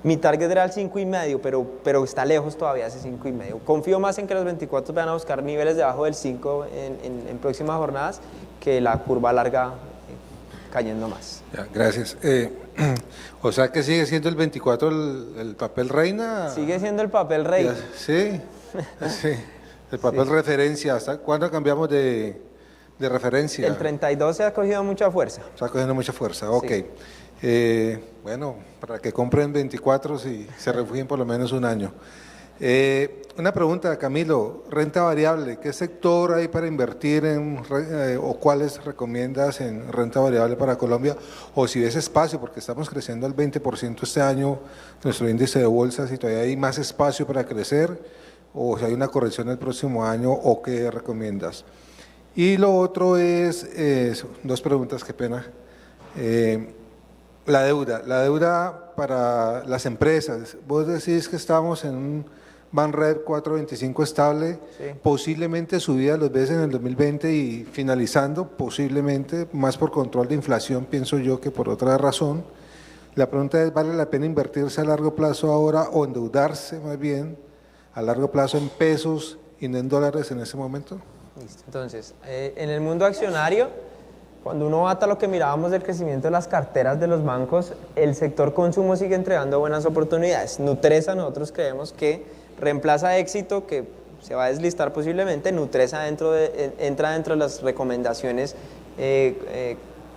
Mi target era el 5,5, pero está lejos todavía ese 5,5. Confío más en que los 24 van a buscar niveles debajo del 5 en próximas jornadas que la curva larga cayendo más. Ya, gracias. O sea que sigue siendo el 24 el papel reina. Sigue siendo el papel reina. Ya, sí, sí. El papel referencia. ¿Hasta cuándo cambiamos de referencia? El 32 se ha cogido mucha fuerza. Está cogiendo mucha fuerza, ok. Sí. Bueno, para que compren 24 y se refugien por lo menos un año. Una pregunta, Camilo, renta variable, ¿qué sector hay para invertir o cuáles recomiendas en renta variable para Colombia? O si ves espacio, porque estamos creciendo al 20% este año, nuestro índice de bolsas, si todavía hay más espacio para crecer, o si hay una corrección el próximo año, o qué recomiendas. Y lo otro es, dos preguntas, qué pena. La deuda para las empresas. Vos decís que estamos en un Banrep 4.25 estable, sí. Posiblemente subida los ves en el 2020 y finalizando, posiblemente, más por control de inflación, pienso yo, que por otra razón. La pregunta es, ¿vale la pena invertirse a largo plazo ahora o endeudarse más bien a largo plazo en pesos y no en dólares en ese momento? Listo. Entonces, en el mundo accionario, cuando uno ata lo que mirábamos del crecimiento de las carteras de los bancos, el sector consumo sigue entregando buenas oportunidades. Nutresa, nosotros creemos que reemplaza Éxito, que se va a deslistar posiblemente. Nutresa entra dentro de las recomendaciones,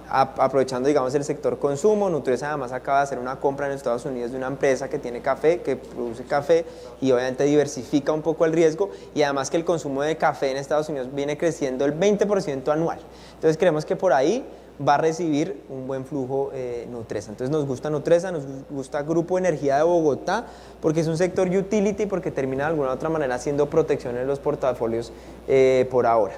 aprovechando, digamos, el sector consumo. Nutresa además acaba de hacer una compra en Estados Unidos de una empresa que tiene café, que produce café y obviamente diversifica un poco el riesgo, y además que el consumo de café en Estados Unidos viene creciendo el 20% anual. Entonces creemos que por ahí va a recibir un buen flujo Nutresa. Entonces nos gusta Nutresa, nos gusta Grupo Energía de Bogotá, porque es un sector utility, porque termina de alguna u otra manera haciendo protección en los portafolios por ahora.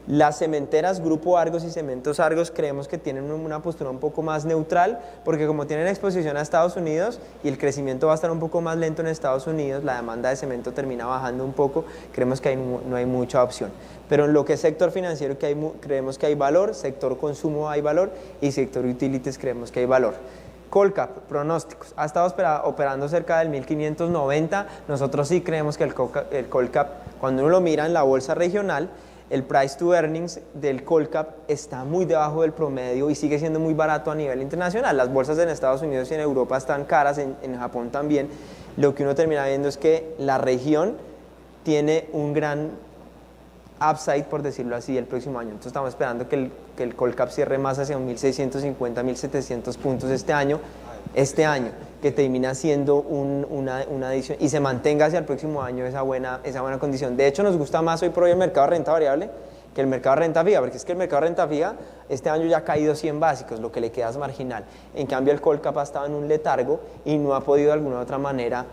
Las cementeras, Grupo Argos y Cementos Argos, creemos que tienen una postura un poco más neutral, porque como tienen exposición a Estados Unidos y el crecimiento va a estar un poco más lento en Estados Unidos, la demanda de cemento termina bajando un poco, creemos que no hay mucha opción. Pero en lo que es sector financiero creemos que hay valor, sector consumo hay valor y sector utilities creemos que hay valor. Colcap, pronósticos, ha estado operando cerca del 1590, nosotros sí creemos que el Colcap, cuando uno lo mira en la bolsa regional, el price to earnings del Colcap está muy debajo del promedio y sigue siendo muy barato a nivel internacional. Las bolsas en Estados Unidos y en Europa están caras, en Japón también. Lo que uno termina viendo es que la región tiene un gran upside, por decirlo así, el próximo año. Entonces estamos esperando que el Colcap cierre más hacia 1.650, 1.700 puntos este año, que termina siendo una adición y se mantenga hacia el próximo año esa buena condición. De hecho, nos gusta más hoy por hoy el mercado de renta variable que el mercado de renta fija, porque es que el mercado de renta fija este año ya ha caído 100 básicos, lo que le queda es marginal. En cambio, el Colcap ha estado en un letargo y no ha podido de alguna u otra manera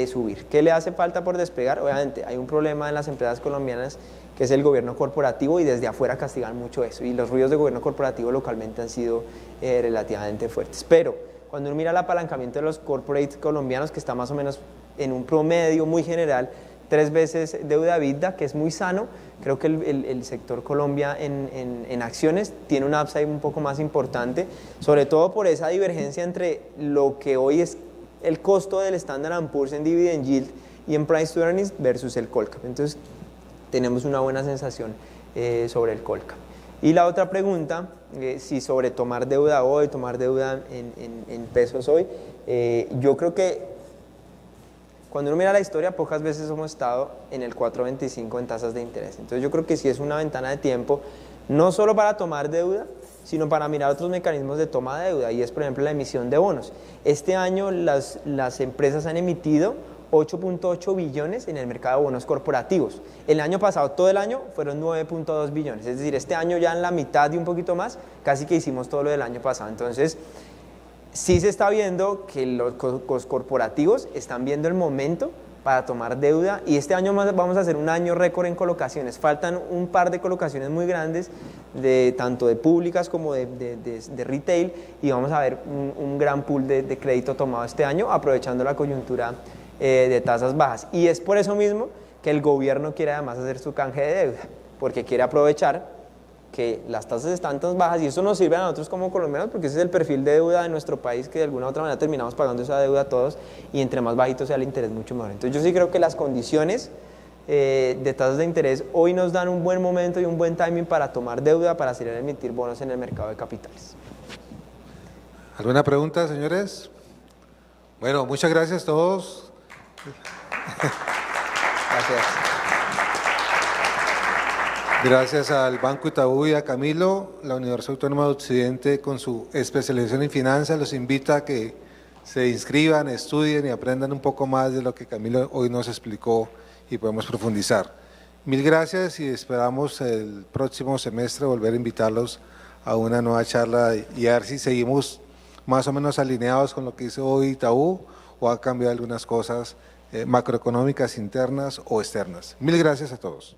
subir. ¿Qué le hace falta por despegar? Obviamente, hay un problema en las empresas colombianas, que es el gobierno corporativo, y desde afuera castigan mucho eso, y los ruidos de gobierno corporativo localmente han sido relativamente fuertes. Pero cuando uno mira el apalancamiento de los corporates colombianos, que está más o menos en un promedio muy general, 3 veces deuda EBITDA, que es muy sano, creo que el sector Colombia en acciones tiene un upside un poco más importante, sobre todo por esa divergencia entre lo que hoy es el costo del Standard & Poor's en dividend yield y en price to earnings versus el Colcap. Entonces tenemos una buena sensación sobre el Colcap. Y la otra pregunta, si sobre tomar deuda hoy, tomar deuda en pesos hoy, yo creo que cuando uno mira la historia, pocas veces hemos estado en el 4.25 en tasas de interés. Entonces yo creo que sí es una ventana de tiempo, no solo para tomar deuda, sino para mirar otros mecanismos de toma de deuda, y es por ejemplo la emisión de bonos. Este año las empresas han emitido 8.8 billones en el mercado de bonos corporativos. El año pasado, todo el año, fueron 9.2 billones. Es decir, este año ya en la mitad y un poquito más, casi que hicimos todo lo del año pasado. Entonces, sí se está viendo que los corporativos están viendo el momento para tomar deuda, y este año vamos a hacer un año récord en colocaciones. Faltan un par de colocaciones muy grandes, tanto de públicas como de retail, y vamos a ver un gran pool de crédito tomado este año, aprovechando la coyuntura de tasas bajas. Y es por eso mismo que el gobierno quiere además hacer su canje de deuda, porque quiere aprovechar que las tasas están tan bajas, y eso nos sirve a nosotros como colombianos, porque ese es el perfil de deuda de nuestro país, que de alguna u otra manera terminamos pagando esa deuda todos, y entre más bajito sea el interés, mucho mejor. Entonces yo sí creo que las condiciones de tasas de interés hoy nos dan un buen momento y un buen timing para tomar deuda, para salir a emitir bonos en el mercado de capitales. ¿Alguna pregunta, señores? Bueno, muchas gracias a todos. Gracias. Gracias al Banco Itaú y a Camilo. La Universidad Autónoma de Occidente, con su especialización en finanzas, los invita a que se inscriban, estudien y aprendan un poco más de lo que Camilo hoy nos explicó y podemos profundizar. Mil gracias, y esperamos el próximo semestre volver a invitarlos a una nueva charla y a ver si seguimos más o menos alineados con lo que hizo hoy Itaú, o ha cambiado algunas cosas macroeconómicas internas o externas. Mil gracias a todos.